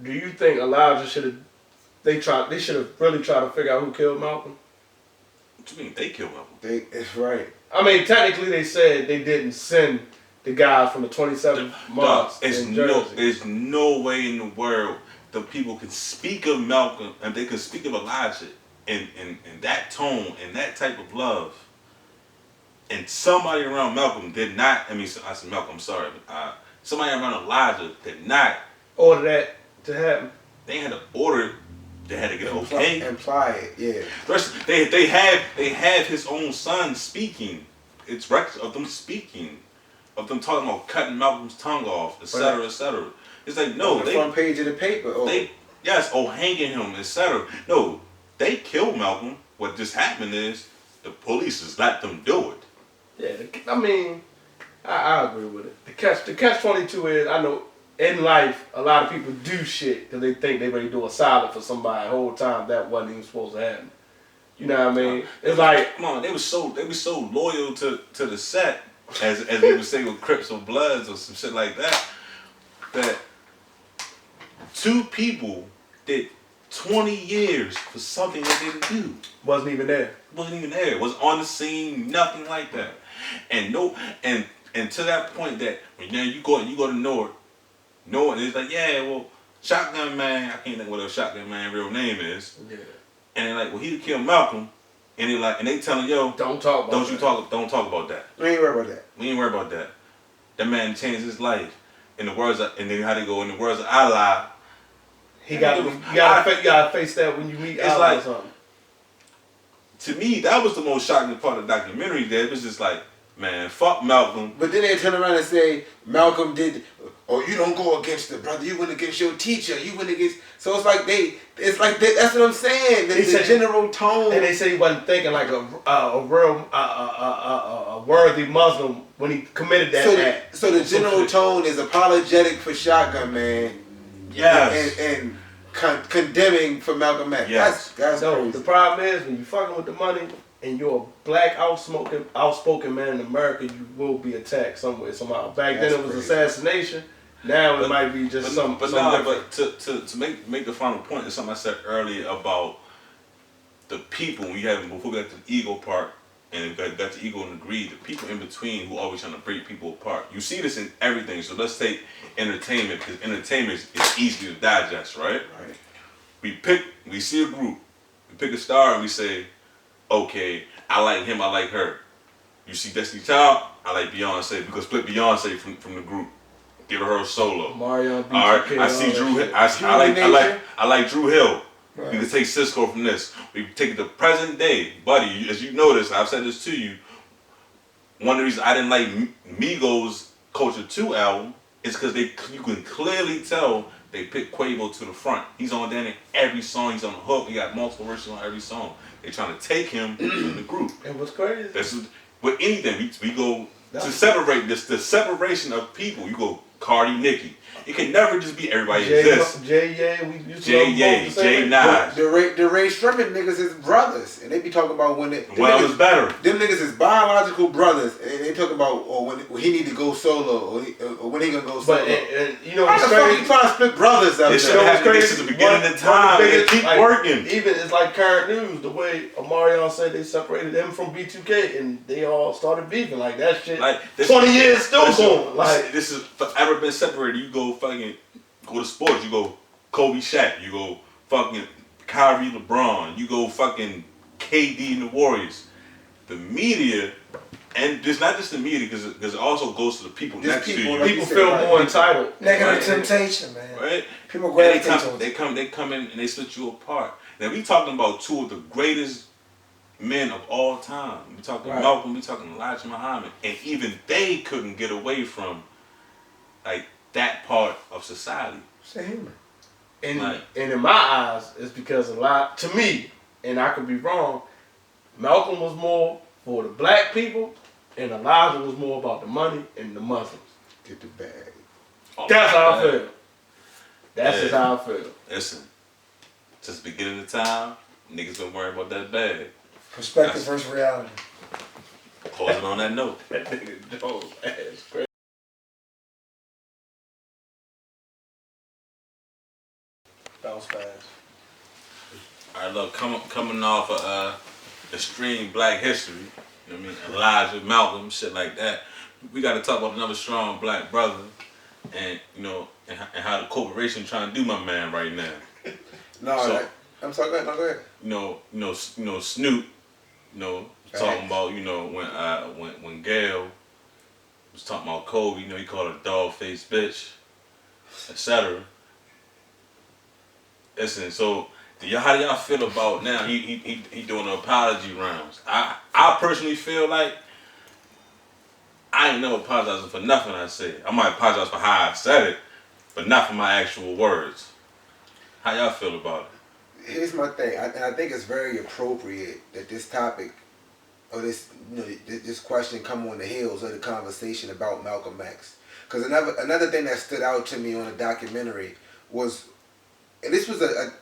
[SPEAKER 3] Do you think Elijah should have... They should have really tried to figure out who killed Malcolm?
[SPEAKER 2] What you mean they killed Malcolm?
[SPEAKER 1] It's right.
[SPEAKER 3] I mean, technically they said they didn't send the guy from the 27th Mosque in Jersey.
[SPEAKER 2] There's no way in the world the people can speak of Malcolm and they can speak of Elijah in that tone and that type of love. And somebody around Malcolm did not, I said Malcolm, I'm sorry. Somebody around Elijah did not
[SPEAKER 3] order that to happen.
[SPEAKER 2] They had to order. They had to get okay.
[SPEAKER 1] Imply it, yeah.
[SPEAKER 2] They have his own son speaking. It's records of them speaking, of them talking about cutting Malcolm's tongue off, etc., etc. It's like no,
[SPEAKER 1] the front page of the paper.
[SPEAKER 2] Hanging him, etc. No, they killed Malcolm. What just happened is the police just let them do it.
[SPEAKER 3] Yeah, I agree with it. The catch 22 is, I know. In life, a lot of people do shit because they think they ready to do a solid for somebody the whole time that wasn't even supposed to happen. You know what I mean? It's like,
[SPEAKER 2] come on, they were so loyal to the set, as they would say with Crips or Bloods or some shit like that. That two people did 20 years for something that they didn't do.
[SPEAKER 3] Wasn't even there.
[SPEAKER 2] Was on the scene, nothing like that. And to that point that when you go to North. No, and it's like, yeah, well, Shotgun Man, I can't think what a Shotgun Man real name is. Yeah. And they're like, well, he killed Malcolm. And they telling, yo, don't talk about that.
[SPEAKER 1] We ain't worried
[SPEAKER 2] about that. That man changed his life. In the words of Allah.
[SPEAKER 3] You gotta face that when you meet Allah or something.
[SPEAKER 2] To me, that was the most shocking part of the documentary. That it was just like, man, fuck Malcolm.
[SPEAKER 1] But then they turn around and say, Malcolm did, you don't go against the brother, you went against your teacher, you went against, so it's like that's what I'm saying, the general tone.
[SPEAKER 3] And they said he wasn't thinking like a real, a worthy Muslim when he committed that act.
[SPEAKER 1] So the general tone is apologetic for Shotgun Man.
[SPEAKER 2] Yes.
[SPEAKER 1] And condemning for Malcolm X.
[SPEAKER 2] Yes.
[SPEAKER 1] That's crazy.
[SPEAKER 3] The problem is when you fucking with the money, and you're a black outspoken man in America, you will be attacked somewhere, somehow. Back then it was assassination. Now it might be just something.
[SPEAKER 2] But to make the final point is something I said earlier about the people. Before we got to the ego part and got the ego and the greed, the people in between who always trying to break people apart. You see this in everything. So let's take entertainment, because entertainment is easy to digest, right? Right. We see a group, we pick a star, and we say, okay, I like him, I like her. You see Destiny Child, I like Beyonce. We could split Beyonce from the group. Give her a solo.
[SPEAKER 3] Mario,
[SPEAKER 2] all right, I see Drew. I like Drew Hill. Right. We could take Cisco from this. We could take the present day, buddy. As you notice, I've said this to you. One of the reasons I didn't like Migos' Culture 2 album is because you can clearly tell they picked Quavo to the front. He's on there in every song. He's on the hook. He got multiple verses on every song. They're trying to take him in the group.
[SPEAKER 3] And what's crazy?
[SPEAKER 2] With anything, we go to separate this. The separation of people. You go Cardi, Nicki. It can never just be everybody exists. Jay Nas.
[SPEAKER 1] The Ray Sherman niggas is brothers, and they be talking about when it.
[SPEAKER 2] Well, it was better.
[SPEAKER 1] Them niggas is biological brothers, and they talk about when he need to go solo, or when he gonna go solo.
[SPEAKER 3] But you know,
[SPEAKER 1] how the fuck you trying to split brothers up?
[SPEAKER 2] It should have happened since the beginning of the time. They keep working.
[SPEAKER 3] Even it's like current news. The way Omarion said they separated him from B2K, and they all started beefing like that shit.
[SPEAKER 2] Like
[SPEAKER 3] 20 years still going. Like
[SPEAKER 2] this is forever been separated. You go to sports. You go Kobe, Shaq. You go fucking Kyrie, LeBron. You go fucking KD and the Warriors. The media, and it's not just the media, because it also goes to the people next to you.
[SPEAKER 3] People feel more entitled.
[SPEAKER 4] Negative temptation, man.
[SPEAKER 2] Right?
[SPEAKER 4] People gravitate towards
[SPEAKER 2] they come in and they split you apart. Now we talking about two of the greatest men of all time. We talking Malcolm. We talking Elijah Muhammad, and even they couldn't get away from like that part of society.
[SPEAKER 4] Same.
[SPEAKER 3] And in my eyes, it's because to me, and I could be wrong, Malcolm was more for the black people, and Elijah was more about the money and the Muslims.
[SPEAKER 1] Get the bag.
[SPEAKER 3] That's how I feel. That's just how I feel.
[SPEAKER 2] Listen, since the beginning of time, niggas been worrying about that bag.
[SPEAKER 4] Perspective versus reality.
[SPEAKER 2] Closing on that note.
[SPEAKER 3] That nigga Joe's ass crazy. Bounce fast.
[SPEAKER 2] Alright, look, coming off of extreme black history, you know what I mean? Elijah, Malcolm, shit like that. We got to talk about another strong black brother, and you know, and how the corporation trying to do my man right now.
[SPEAKER 1] I'm sorry. Go ahead.
[SPEAKER 2] You know, Snoop. You know, talking about when Gale was talking about Kobe. You know, he called her a dog-faced bitch, etc. Listen, so how do y'all feel about now? He doing the apology rounds. I personally feel like I ain't never apologizing for nothing I said. I might apologize for how I said it, but not for my actual words. How y'all feel about it?
[SPEAKER 1] Here's my thing, and I think it's very appropriate that this topic, or this question, come on the heels of the conversation about Malcolm X. Because another thing that stood out to me on the documentary was, and this was a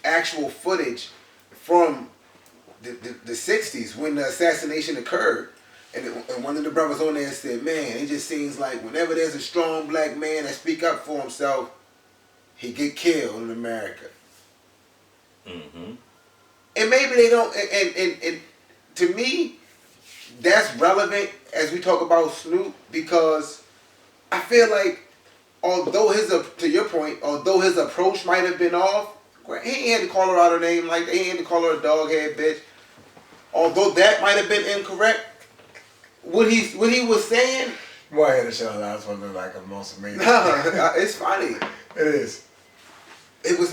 [SPEAKER 1] actual footage from the 60s when the assassination occurred. And one of the brothers on there said, man, it just seems like whenever there's a strong black man that speak up for himself, he get killed in America.
[SPEAKER 2] Mm-hmm.
[SPEAKER 1] And maybe they don't, and to me, that's relevant as we talk about Snoop, because I feel like although to your point, although his approach might have been off, he ain't had to call her out her name like that. He ain't had to call her a dog head bitch. Although that might have been incorrect, what he was saying.
[SPEAKER 4] Boy, I had to shout out something like a most amazing.
[SPEAKER 1] No, it's funny.
[SPEAKER 4] It is.
[SPEAKER 1] That was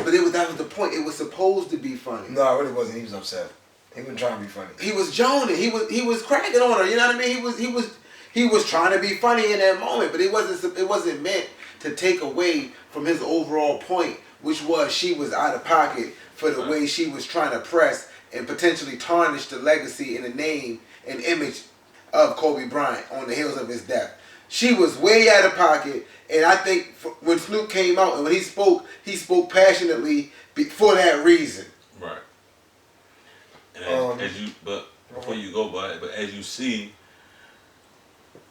[SPEAKER 1] the point. It was supposed to be funny.
[SPEAKER 4] No, it really wasn't. He was upset. He wasn't trying to be funny.
[SPEAKER 1] He was joning. He was cracking on her. You know what I mean? He was trying to be funny in that moment, but it wasn't meant to take away from his overall point, which was she was out of pocket for the way she was trying to press and potentially tarnish the legacy and the name and image of Kobe Bryant on the heels of his death. She was way out of pocket, and I think when Snoop came out and when he spoke passionately for that reason.
[SPEAKER 2] Right. And before you go, but as you see,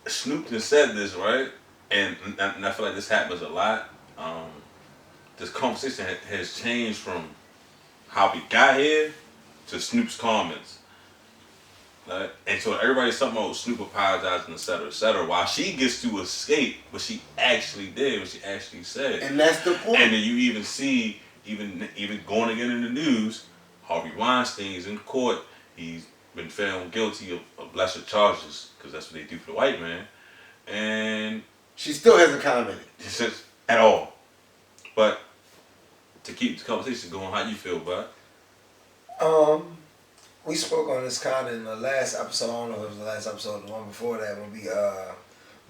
[SPEAKER 2] Snoop just said this, right? And I feel like this happens a lot. This conversation has changed from how we got here to Snoop's comments. Right? And so everybody's talking about Snoop apologizing, etc., while she gets to escape what she actually did, what she actually said.
[SPEAKER 1] And that's the point.
[SPEAKER 2] And then you even see, even going again in the news, Harvey Weinstein's in court. He's been found guilty of lesser charges, because that's what they do for the white man. And
[SPEAKER 1] she still hasn't commented.
[SPEAKER 2] At all. But to keep the conversation going, how you feel, bud?
[SPEAKER 4] We spoke on this kind of in the last episode. I don't know if it was the last episode or the one before that, when we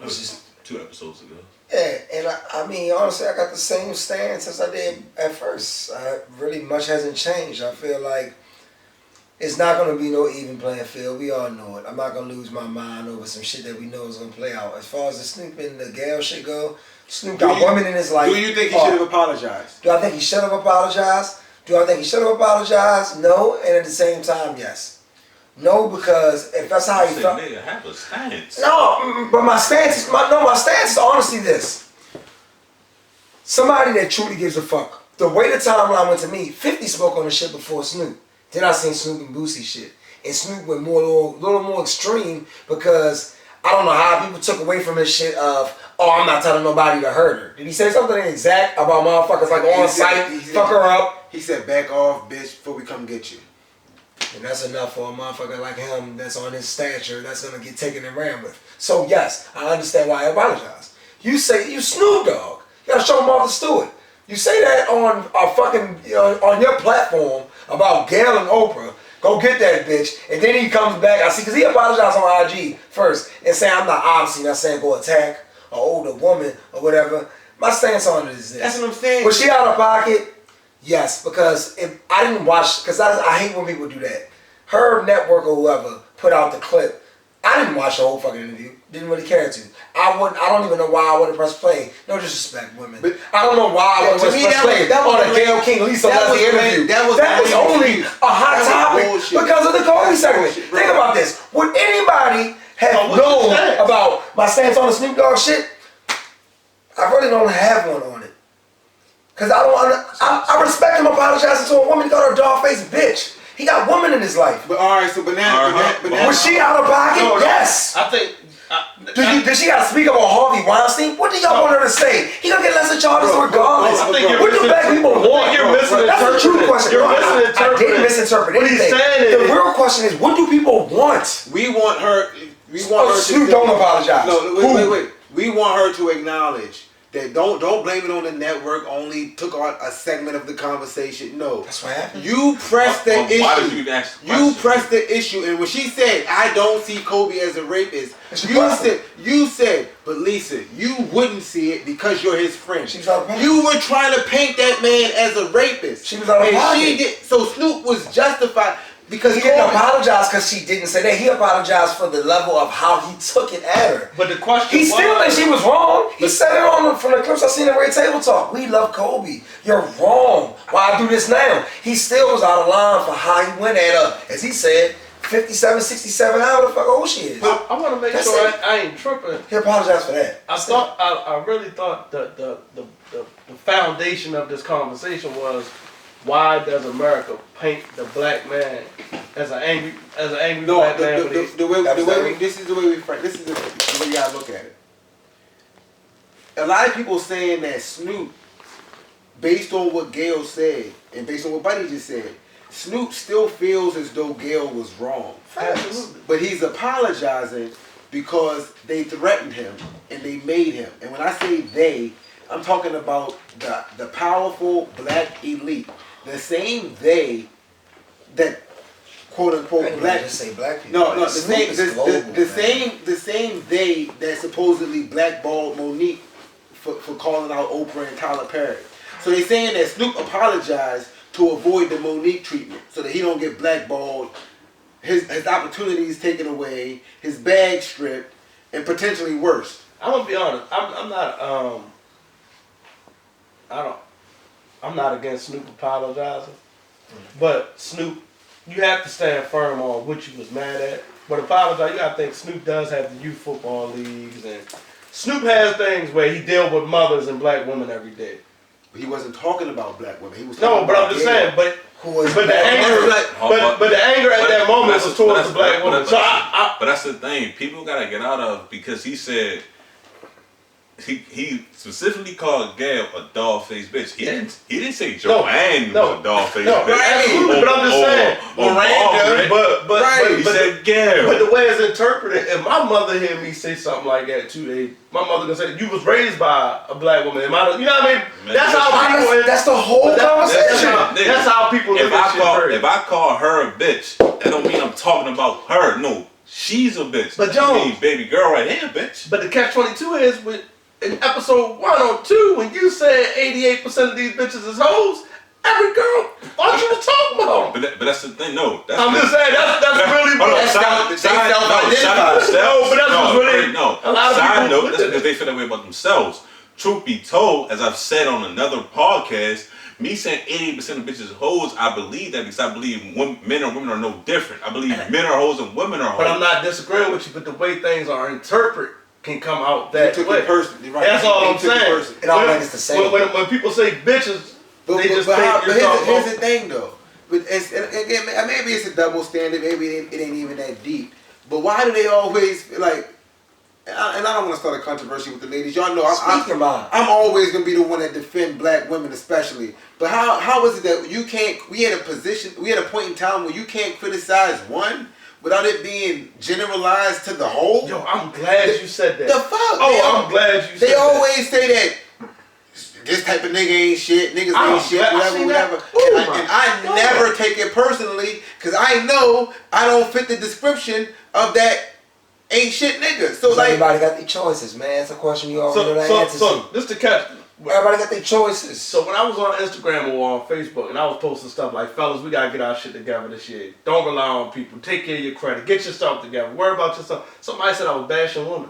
[SPEAKER 4] was just
[SPEAKER 2] 2 episodes ago.
[SPEAKER 4] Yeah, and I mean, honestly, I got the same stance as I did at first. Really much hasn't changed. I feel like it's not going to be no even playing field. We all know it. I'm not going to lose my mind over some shit that we know is going to play out. As far as the Snoop and the Gale shit go, Snoop got women in his life.
[SPEAKER 1] Do you think he should have apologized?
[SPEAKER 4] Do I think he should have apologized? Do I think he should have apologized? No, and at the same time, yes. No, because if that's how he felt.
[SPEAKER 2] Nigga, have a stance.
[SPEAKER 4] No, but my stance is honestly this. Somebody that truly gives a fuck. The way the timeline went to me, 50 spoke on the shit before Snoop. Then I seen Snoop and Boosie shit. And Snoop went more a little more extreme because I don't know how people took away from his shit of, oh, I'm not telling nobody to hurt her. Did he say something exact about motherfuckers like on site, fuck her up?
[SPEAKER 1] He said, back off, bitch, before we come get you.
[SPEAKER 4] And that's enough for a motherfucker like him that's on his stature that's gonna get taken and ran with. So yes, I understand why I apologize. You say you Snoop Dogg. You gotta show Martha Stewart. You say that on a fucking on your platform about Gale and Oprah. Go get that bitch, and then he comes back. I see because he apologized on IG first and saying I'm not saying go attack an older woman or whatever. My stance on it is this.
[SPEAKER 1] That's what I'm saying.
[SPEAKER 4] Was she out of pocket? Yes, because if I didn't watch, because I hate when people do that. Her network or whoever put out the clip. I didn't watch the whole fucking interview. Didn't really care to. I don't even know why I wouldn't press play. No disrespect, women. But I don't know why I wouldn't press play on a Gayle King Lisa Leslie interview. That was only a hot topic because of the Kobe segment. Think about this. Would anybody have known about my stance on the Snoop Dogg shit? I really don't have one on it. Cause I respect him apologizing to a woman. He called her a dog-faced bitch. He got women in his life.
[SPEAKER 1] But all right, so but now
[SPEAKER 4] was she out of pocket? No, yes.
[SPEAKER 3] I think.
[SPEAKER 4] Did she got to speak up on Harvey Weinstein? What do y'all want her to say? He gonna get lesser charges regardless. What do black people want? That's a true question.
[SPEAKER 3] You're misinterpreting.
[SPEAKER 4] I didn't misinterpret anything.
[SPEAKER 3] What he's saying is,
[SPEAKER 4] the real question is, what do people want?
[SPEAKER 1] We want her. We want her to.
[SPEAKER 4] Snoop, don't apologize.
[SPEAKER 1] No, wait. We want her to acknowledge that don't blame it on the network. Only took on a segment of the conversation. No,
[SPEAKER 4] that's what happened.
[SPEAKER 1] You pressed the issue.
[SPEAKER 2] Why did you ask?
[SPEAKER 1] You pressed the issue, and when she said, "I don't see Kobe as a rapist," you said, "But Lisa, you wouldn't see it because you're his friend."
[SPEAKER 4] She was out of pocket.
[SPEAKER 1] You were trying to paint that man as a rapist.
[SPEAKER 4] She was out of pocket.
[SPEAKER 1] She did. So Snoop was justified. Because
[SPEAKER 4] he didn't apologize because she didn't say that. He apologized for the level of how he took it at her.
[SPEAKER 3] But the question
[SPEAKER 4] he still thinks she was wrong. He said it from the clips I seen at Ray Table Talk. We love Kobe. You're wrong. Why I do this now? He still was out of line for how he went at her. As he said, 57, 67, how the fuck old she is.
[SPEAKER 3] I want to make sure I ain't tripping.
[SPEAKER 4] He apologized for that.
[SPEAKER 3] I really thought the foundation of this conversation was, why does America paint the black man as an angry black man?
[SPEAKER 1] This is the way you gotta look at it. A lot of people saying that Snoop, based on what Gale said and based on what Buddy just said, Snoop still feels as though Gale was wrong.
[SPEAKER 3] Absolutely.
[SPEAKER 1] But he's apologizing because they threatened him and they made him. And when I say they, I'm talking about the powerful black elite. The same they that quote unquote black.
[SPEAKER 4] Just say black people.
[SPEAKER 1] No, the same they that supposedly blackballed Monique for calling out Oprah and Tyler Perry. So they're saying that Snoop apologized to avoid the Monique treatment, so that he don't get blackballed, his opportunities taken away, his bag stripped, and potentially worse.
[SPEAKER 3] I'm gonna be honest. I'm not against Snoop apologizing, but Snoop, you have to stand firm on what you was mad at. But apologize, you gotta think Snoop does have the youth football leagues, and Snoop has things where he deals with mothers and black women every day.
[SPEAKER 1] But he wasn't talking about black women. He was
[SPEAKER 3] talking about I'm just saying, but the anger at that moment was towards the black woman.
[SPEAKER 2] But that's the thing, people gotta get out of, because he said. He specifically called Gale a dog-faced bitch. He didn't say Joanne was a dog-faced bitch.
[SPEAKER 3] Absolutely, but I'm just saying. But
[SPEAKER 2] he said Gale.
[SPEAKER 3] But the way it's interpreted, if my mother hear me say something like that too, my mother gonna say, "You was raised by a black woman." You know what I mean? That's how people.
[SPEAKER 4] That's the whole conversation.
[SPEAKER 3] That's how people.
[SPEAKER 2] If I call her a bitch, that don't mean I'm talking about her. No, she's a bitch.
[SPEAKER 3] But Jones,
[SPEAKER 2] baby girl right here, bitch.
[SPEAKER 3] But the catch-22 is with. In episode 1 or 2, when you said 88% of these bitches is hoes, every girl thought you was talking about.
[SPEAKER 2] But that's the thing. No,
[SPEAKER 3] I'm just saying that's really what
[SPEAKER 2] a lot of people.
[SPEAKER 3] Side note, that's because they feel that way about themselves.
[SPEAKER 2] truth be told, as I've said on another podcast, me saying 88% of bitches are hoes, I believe that because I believe men and women are no different. I believe men are hoes and women are hoes.
[SPEAKER 3] But I'm not disagreeing with you, but the way things are interpreted can come out that way.
[SPEAKER 1] Personally, right?
[SPEAKER 3] That's all I'm saying.
[SPEAKER 4] It all like it's the same.
[SPEAKER 3] When people say bitches, they just think you're talking
[SPEAKER 1] here's the thing though. But again, maybe it's a double standard. Maybe it ain't even that deep. But why do they always like? And I don't want to start a controversy with the ladies. Y'all know I'm always gonna be the one that defend black women, especially. But how is it that you can't? We had a point in time where you can't criticize one without it being generalized to the whole.
[SPEAKER 3] Yo, I'm glad you said that.
[SPEAKER 1] The fuck?
[SPEAKER 3] I'm glad you said that.
[SPEAKER 1] They always say that. This type of nigga ain't shit, niggas ain't shit, whatever. And I never take it personally, because I know I don't fit the description of that ain't shit nigga. So like,
[SPEAKER 4] everybody got their choices, man. It's a question you already know the answer to.
[SPEAKER 3] So this the catch.
[SPEAKER 4] Everybody got their choices.
[SPEAKER 3] So when I was on Instagram or on Facebook and I was posting stuff like, fellas, we gotta get our shit together this year. Don't rely on people. Take care of your credit. Get yourself together. Worry about yourself. Somebody said I was bashing women.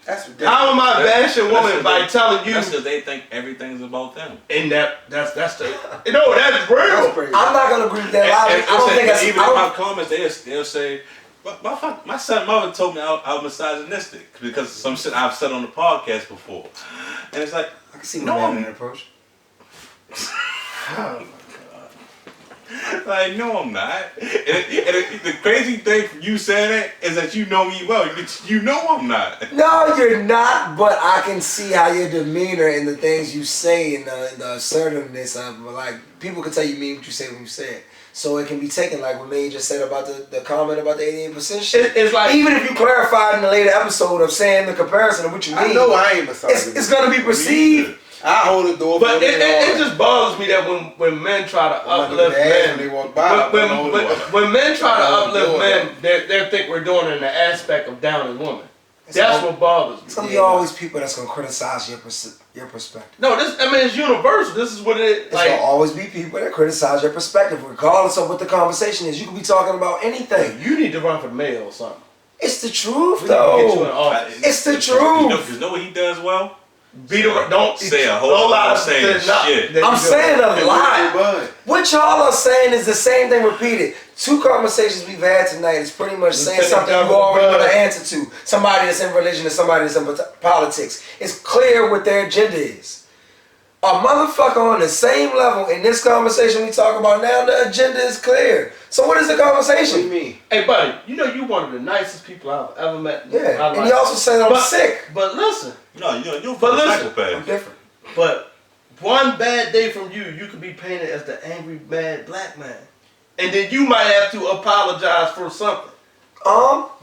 [SPEAKER 1] That's ridiculous.
[SPEAKER 3] How am I bashing women by telling you?
[SPEAKER 2] That's because they think everything's about them.
[SPEAKER 3] And that's the you know that's real.
[SPEAKER 1] That's
[SPEAKER 4] I'm not gonna agree with that. I don't think that's
[SPEAKER 2] even in my comments they'll say, my son mother told me I was misogynistic because of some shit I've said on the podcast before, and it's like
[SPEAKER 4] I can see my man approach.
[SPEAKER 2] Oh my god! Like no, I'm not. And the crazy thing from you saying it is that you know me well. You know I'm not.
[SPEAKER 4] No, you're not. But I can see how your demeanor and the things you say and the assertiveness of like people can tell you mean what you say when you say it. So it can be taken like what May just said about the comment about the 88% shit.
[SPEAKER 3] It's like
[SPEAKER 4] even if you clarified in the later episode of saying the comparison of what you mean.
[SPEAKER 1] I know I ain't misogynist.
[SPEAKER 4] It's gonna be perceived.
[SPEAKER 1] I hold the door for
[SPEAKER 3] but it just bothers me that when men try to uplift men,
[SPEAKER 1] they walk by,
[SPEAKER 3] when men try to uplift men, they think we're doing it in the aspect of downing women. That's what bothers me.
[SPEAKER 4] It's gonna be always people that's gonna criticize your perspective.
[SPEAKER 3] No, it's universal. This is what it is.
[SPEAKER 4] It's gonna always be people that criticize your perspective, regardless of what the conversation is. You could be talking about anything.
[SPEAKER 3] You need to run for the mayor or something.
[SPEAKER 4] It's the truth, though. It's the truth.
[SPEAKER 2] You know what he does well?
[SPEAKER 3] Don't
[SPEAKER 2] say a whole lot of saying shit.
[SPEAKER 4] I'm saying a lot. What y'all are saying is the same thing repeated. 2 conversations we've had tonight is pretty much saying something you already know the answer to. Somebody that's in religion and somebody that's in politics. It's clear what their agenda is. A motherfucker on the same level in this conversation we talk about now, the agenda is clear. So what is the conversation?
[SPEAKER 1] What do you mean?
[SPEAKER 3] Hey buddy, you know you one of the nicest people I've ever met.
[SPEAKER 4] Yeah, and you also said I'm sick.
[SPEAKER 3] But listen.
[SPEAKER 2] No, you're a
[SPEAKER 3] psychopath.
[SPEAKER 4] I'm different.
[SPEAKER 3] But one bad day from you could be painted as the angry, mad black man. And then you might have to apologize for something.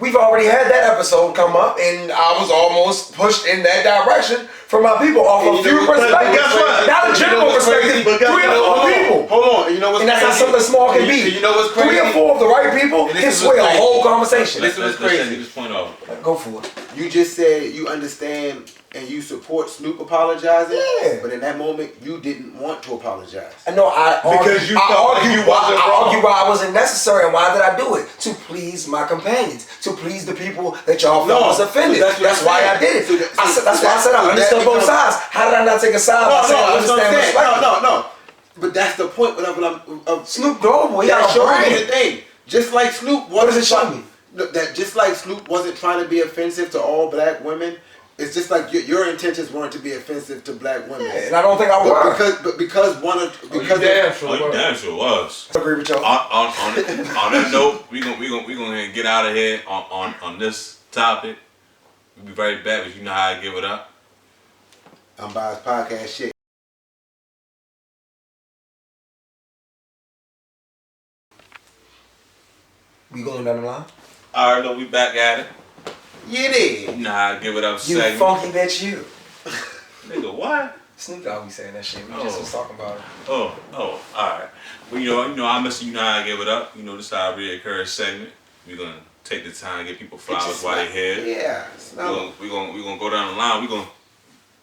[SPEAKER 4] We've already had that episode come up, and I was almost pushed in that direction from my people off a few perspectives. Not a general perspective, 3 or 4 people.
[SPEAKER 1] Hold on, you know what's
[SPEAKER 4] and that's how something small can be.
[SPEAKER 1] You know what's crazy?
[SPEAKER 4] 3 or 4 of the right people can sway a whole conversation.
[SPEAKER 1] This is crazy.
[SPEAKER 2] This point off.
[SPEAKER 4] Go for it.
[SPEAKER 1] You just said you understand and you support Snoop apologizing.
[SPEAKER 4] Yeah.
[SPEAKER 1] But in that moment, you didn't want to apologize.
[SPEAKER 4] I know. I argue why it wasn't necessary and why did I do it? To please my companions, to please the people that y'all felt was offended. That's why I did it. That's why I said I understood both sides. How did I not take a side?
[SPEAKER 1] No. But that's the point. Of
[SPEAKER 4] Snoop Dogg,
[SPEAKER 1] yeah, show me the thing. Just like Snoop,
[SPEAKER 4] what does it show me?
[SPEAKER 1] That just like Snoop wasn't trying to be offensive to all black women. It's just like your intentions weren't to be offensive to black women.
[SPEAKER 4] Yeah, and I don't think I was.
[SPEAKER 1] Because you
[SPEAKER 2] damn sure was.
[SPEAKER 4] I agree with y'all.
[SPEAKER 2] On that note, we gonna get out of here on this topic. We'll be right back, but you know how I give it up.
[SPEAKER 1] I'm Bob's podcast shit.
[SPEAKER 4] We going down the line?
[SPEAKER 2] Alright, no, we back at it.
[SPEAKER 1] You did.
[SPEAKER 2] You know how I give it up.
[SPEAKER 4] You
[SPEAKER 2] segment.
[SPEAKER 4] funky bitch, you.
[SPEAKER 2] Nigga, what?
[SPEAKER 4] Snoop Dogg be saying that shit. We just was talking about it.
[SPEAKER 2] Oh, alright. Well, you know, I miss you know how I give it up. You know, this is our reoccurring segment. We're gonna take the time to get people flowers while they're here.
[SPEAKER 1] Yeah.
[SPEAKER 2] We're gonna go down the line.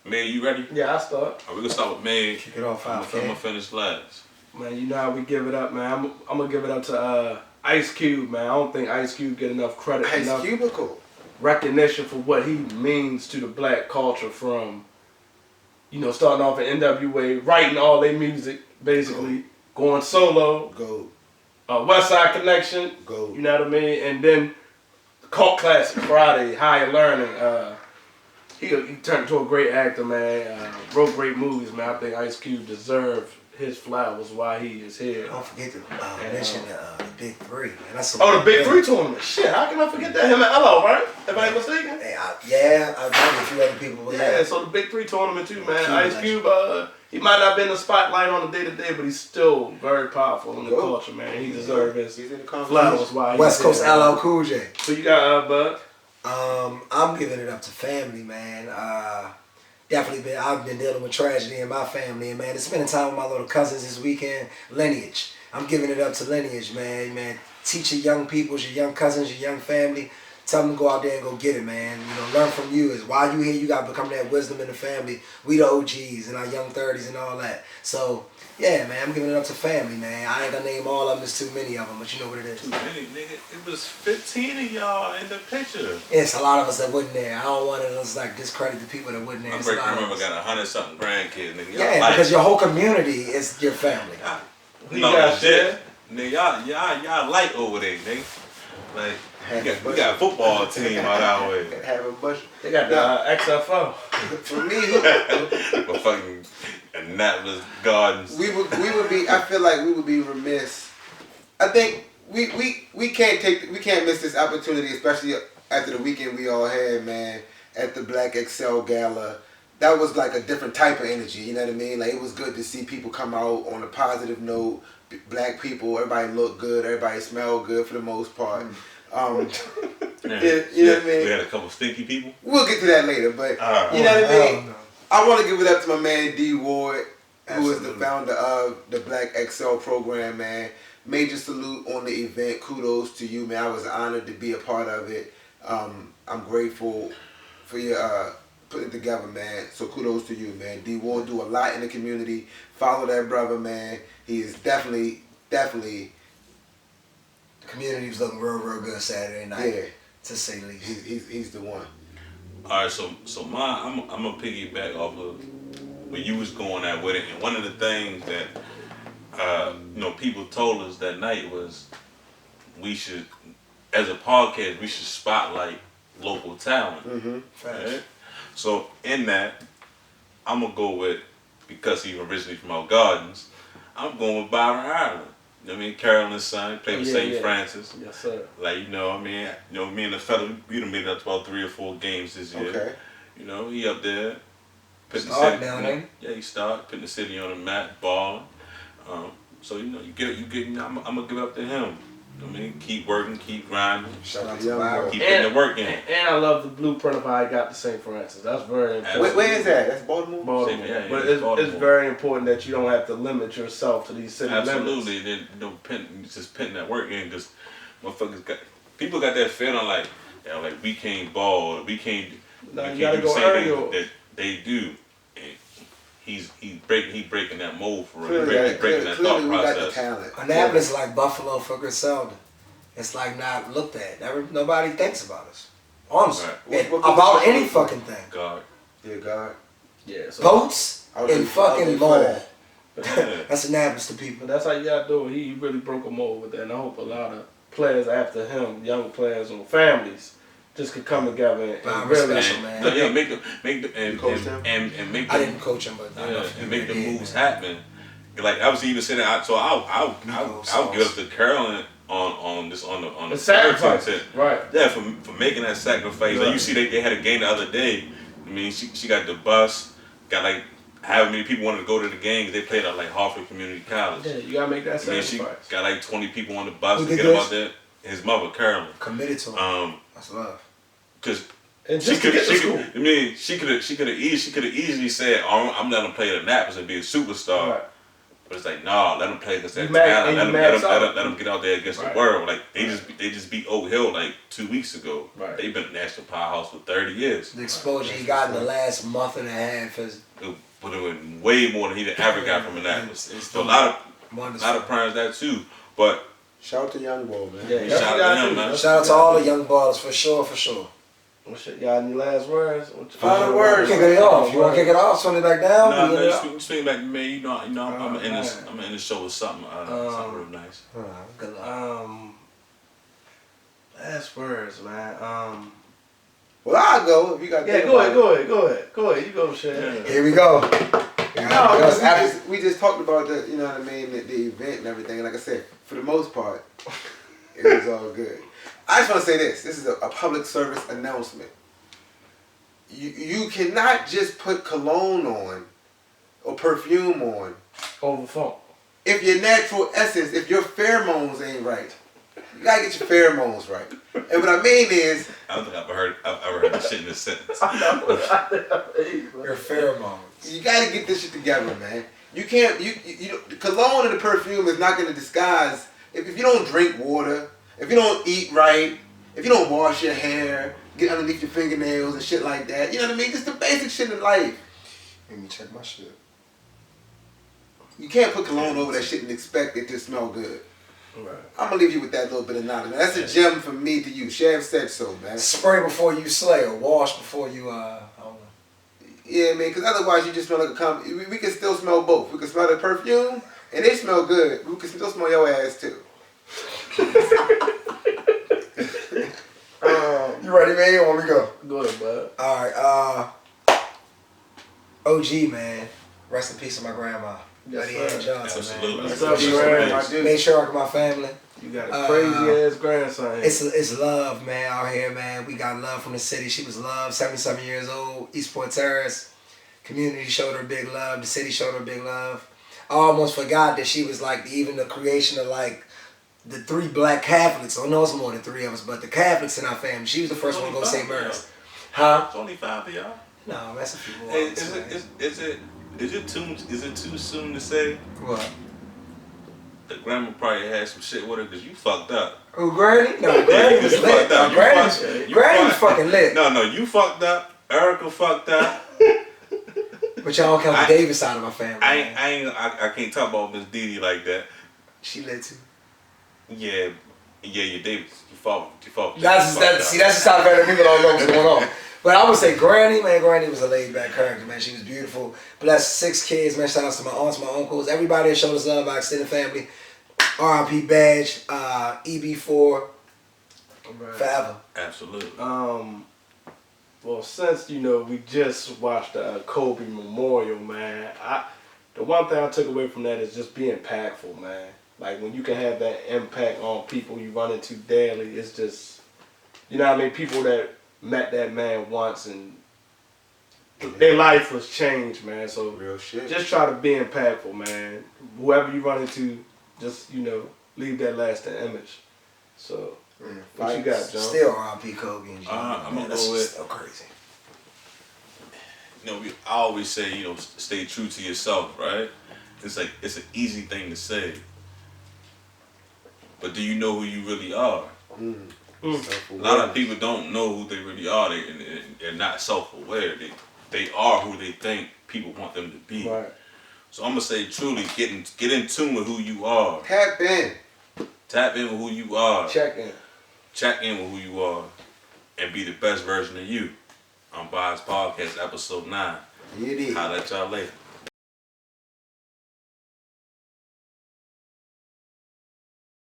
[SPEAKER 2] May, you ready?
[SPEAKER 3] Yeah, I start.
[SPEAKER 2] We're gonna start with May.
[SPEAKER 4] Kick it off.
[SPEAKER 2] I'm gonna finish last.
[SPEAKER 3] Man, you know how we give it up, man. I'm gonna give it up to Ice Cube, man. I don't think Ice Cube get enough credit.
[SPEAKER 1] Ice Cubicle.
[SPEAKER 3] recognition for what he means to the black culture from, starting off at NWA, writing all their music, basically, going solo, West Side Connection, you know what I mean? And then cult classic, Friday, Higher Learning. He turned into a great actor, man. Wrote great movies, man. I think Ice Cube deserved his flowers while he is here.
[SPEAKER 4] Don't forget to mention the Big Three. Man. That's
[SPEAKER 3] the Big Three tournament. Shit, how can I forget that? Him and Elo, right? Am I mistaken?
[SPEAKER 4] I know a few other people.
[SPEAKER 3] Yeah, so the Big Three tournament too, man. Ice Cube, he might not be in the spotlight on the day-to-day, but he's still very powerful in the culture, man. He deserves his flowers while he's
[SPEAKER 4] West Coast LL Cool J.
[SPEAKER 3] So you got Bud?
[SPEAKER 4] I'm giving it up to family, man. Definitely I've been dealing with tragedy in my family, and man, spending time with my little cousins this weekend. Lineage. I'm giving it up to Lineage, man. Man, teach your young people, your young cousins, your young family. Tell them to go out there and go get it, man. Learn from you. Is while you here, you got to become that wisdom in the family. We the OGs in our young 30s and all that. So, yeah, man, I'm giving it up to family, man. I ain't gonna name all of them. There's too many of them, but you know what it is.
[SPEAKER 2] Too many, nigga. It was 15 of y'all in the picture.
[SPEAKER 4] It's a lot of us that wasn't there. I don't want to discredit the people that wasn't there.
[SPEAKER 2] My great grandmother got 100-something grandkids, nigga.
[SPEAKER 4] Yeah, because your whole community is your family.
[SPEAKER 2] No shit. Nigga, y'all light over there, nigga. Like, we got a football team out our way.
[SPEAKER 1] Have a bunch.
[SPEAKER 3] They got the XFO.
[SPEAKER 1] For me,
[SPEAKER 2] but fucking Annapolis Gardens.
[SPEAKER 1] we would be. I feel like we would be remiss. I think we can't miss this opportunity, especially after the weekend we all had, man, at the Black Excel Gala. That was like a different type of energy. You know what I mean? Like, it was good to see people come out on a positive note. Black people, everybody looked good, everybody smelled good for the most part. You know what I mean?
[SPEAKER 2] We had a couple stinky people.
[SPEAKER 1] We'll get to that later, but you know what I mean? I want to give it up to my man D Ward, who is the founder of the Black XL program, man. Major salute on the event. Kudos to you, man. I was honored to be a part of it. I'm grateful for your putting it together, man. So kudos to you, man. D Ward do a lot in the community. Follow that brother, man. He is definitely. The
[SPEAKER 4] community was looking real good Saturday night. Yeah, to say the least.
[SPEAKER 1] He's the one.
[SPEAKER 2] All right, so I'm gonna piggyback off of where you was going at with it, and one of the things that people told us that night was we should, as a podcast, we should spotlight local talent.
[SPEAKER 1] Mm-hmm.
[SPEAKER 2] Right? So in that, I'm gonna go with, because he's originally from our Gardens, I'm going with Byron Ireland. You know what I mean? Carolyn's son, played with St. Francis.
[SPEAKER 3] Yes, sir.
[SPEAKER 2] Like, me and the fella, we done made it up to about 3 or 4 games this year.
[SPEAKER 1] Okay.
[SPEAKER 2] He up there. Putting
[SPEAKER 4] Start
[SPEAKER 2] the city,
[SPEAKER 4] down there.
[SPEAKER 2] Yeah, he started putting the city on the map, balling. So I'm gonna give it up to him. I mean, keep working, keep grinding.
[SPEAKER 1] Shout out to Byron.
[SPEAKER 2] Keep putting the work in.
[SPEAKER 3] And I love the blueprint of how he got to St. Francis. That's very important.
[SPEAKER 1] Where is that? That's Baltimore?
[SPEAKER 3] Baltimore.
[SPEAKER 2] Yeah,
[SPEAKER 3] but
[SPEAKER 2] Baltimore.
[SPEAKER 3] it's very important that you don't have to limit yourself to these city limits.
[SPEAKER 2] Absolutely. Just putting that work in, because people got that feeling like we can't ball, we can't do the same thing that they do. And he's breaking that mold for us. He's breaking that thought process.
[SPEAKER 4] Annapolis is like Buffalo for Griselda. It's like not looked at. Nobody thinks about us. Honestly.
[SPEAKER 2] Right.
[SPEAKER 4] About any fucking thing.
[SPEAKER 2] God.
[SPEAKER 1] Yeah, God.
[SPEAKER 3] Yeah. So
[SPEAKER 4] Boats and fucking law.
[SPEAKER 3] Yeah.
[SPEAKER 4] That's Annapolis to people.
[SPEAKER 3] But that's how you gotta do it. He really broke a mold with that, and I hope a lot of players after him, young players or families, just could come together and really
[SPEAKER 4] special, man.
[SPEAKER 2] Make the make
[SPEAKER 4] I didn't coach him, but
[SPEAKER 2] and make the moves happen. Like I was even saying that, so I'll give up to Carolyn on the
[SPEAKER 3] sacrifice, right?
[SPEAKER 2] Yeah, for making that sacrifice. Right. Like you see, they had a game the other day. I mean, she got the bus, got like however many people wanted to go to the games. They played at like Hartford Community College.
[SPEAKER 3] Yeah, you gotta make that sacrifice.
[SPEAKER 2] She got like 20 people on the bus to get him out there. His mother, Carolyn,
[SPEAKER 4] committed to him. That's love.
[SPEAKER 2] Cause
[SPEAKER 3] she could
[SPEAKER 2] have easily said, I'm not gonna play at Annapolis and be a superstar. Right. But it's like, nah, let him play against that talent. Let him get out there against the world. Like they just beat Oak Hill like 2 weeks ago.
[SPEAKER 3] Right.
[SPEAKER 2] They've been a national powerhouse for 30 years.
[SPEAKER 4] The exposure he got in the last month and a half is
[SPEAKER 2] put him way more than he ever got from Annapolis. So a lot of primes that too. But
[SPEAKER 1] shout out to Young Ball, man.
[SPEAKER 3] Yeah,
[SPEAKER 2] shout out to him, man.
[SPEAKER 4] Shout out to all the young ballers for sure.
[SPEAKER 3] Well, shit, y'all any last words?
[SPEAKER 1] Final words.
[SPEAKER 4] Kick it off. You want to kick it off? Swing it back down?
[SPEAKER 2] No, swing back to me. You know, I'm gonna end the show with something real nice.
[SPEAKER 4] Good luck.
[SPEAKER 3] Last words, man.
[SPEAKER 1] Well, I'll go if you got.
[SPEAKER 3] Yeah, go ahead. You go, Shay.
[SPEAKER 1] Yeah.
[SPEAKER 4] Here we go.
[SPEAKER 1] No, we just talked about the, you know what I mean, the event and everything. And like I said, for the most part, it was all good. I just want to say this. This is a public service announcement. You cannot just put cologne on or perfume on
[SPEAKER 3] over the phone.
[SPEAKER 1] if your natural essence, if your pheromones ain't right. You gotta get your pheromones right. And what I mean is,
[SPEAKER 2] I don't think I've ever heard this shit in this sentence.
[SPEAKER 4] Your pheromones.
[SPEAKER 1] You gotta get this shit together, man. You can't. You the cologne and the perfume is not gonna disguise if you don't drink water, if you don't eat right, if you don't wash your hair, get underneath your fingernails and shit like that. You know what I mean? Just the basic shit in life.
[SPEAKER 4] Let me check my shit.
[SPEAKER 1] You can't put cologne over that shit and expect it to smell good.
[SPEAKER 3] Right.
[SPEAKER 1] I'm gonna leave you with that little bit of knowledge, man. That's a gem from me to you. Shav said so, man.
[SPEAKER 4] Spray before you slay, or wash before you. I don't know.
[SPEAKER 1] Yeah, man. Because otherwise, you just smell like a we can still smell both. We can smell the perfume, and they smell good. We can still smell your ass too.
[SPEAKER 4] You ready, man? You want me to go?
[SPEAKER 3] Go ahead, bud.
[SPEAKER 4] All right. OG, man. Rest in peace to my grandma.
[SPEAKER 3] Yes,
[SPEAKER 4] Buddy Ann Johnson,
[SPEAKER 2] Absolutely.
[SPEAKER 3] What's up, man?
[SPEAKER 4] Made sure I got my family.
[SPEAKER 3] You got a crazy ass grandson.
[SPEAKER 4] It's love, man, out here, man. We got love from the city. She was loved, 77 years old, Eastport Terrace. Community showed her big love. The city showed her big love. I almost forgot that she was like even the creation of like the 3 black Catholics. I know it's more than 3 of us, but the Catholics in our family. She was the first one to go St. Mary's. Huh?
[SPEAKER 2] It's only 5 of y'all.
[SPEAKER 4] No, that's a few more.
[SPEAKER 2] Hey, is it too soon to say?
[SPEAKER 4] What?
[SPEAKER 2] The grandma probably had some shit with her because you fucked up.
[SPEAKER 4] Who, Granny? No, Granny was lit. Granny was fucking lit.
[SPEAKER 2] No, you fucked up. Erica fucked up.
[SPEAKER 4] But y'all don't count the Davis side of my family.
[SPEAKER 2] I can't talk about Miss Didi like that.
[SPEAKER 4] She lit too.
[SPEAKER 2] Yeah, you Davis. You fought.
[SPEAKER 4] That's the side of family people don't know what's going on. But I would say Granny, man, Granny was a laid back character, man. She was beautiful. Blessed 6 kids, man. Shout outs to my aunts, my uncles, everybody that showed us love, our extended family. R.I.P. Badge, EB4, forever.
[SPEAKER 2] Absolutely.
[SPEAKER 3] Well, since we just watched the Kobe Memorial, man, the one thing I took away from that is just being impactful, man. Like when you can have that impact on people you run into daily, it's just, you know what I mean? People that met that man once and their life was changed, man. So
[SPEAKER 1] real shit.
[SPEAKER 3] Just try to be impactful, man. Whoever you run into, just leave that lasting image. So what you got, John?
[SPEAKER 4] Still R.I.P. Kobe and
[SPEAKER 2] I'm gonna go with
[SPEAKER 4] still crazy.
[SPEAKER 2] I always say stay true to yourself, right? It's like it's an easy thing to say, but do you know who you really are? A lot of people don't know who they really are. They're not self-aware. They are who they think people want them to be.
[SPEAKER 3] Right.
[SPEAKER 2] So I'm gonna say truly, get in tune with who you are.
[SPEAKER 1] Tap in
[SPEAKER 2] with who you are.
[SPEAKER 3] Check in with who you are, and be the best version of you. On Bob's Podcast, episode 9.
[SPEAKER 1] You did.
[SPEAKER 2] Holla at y'all later.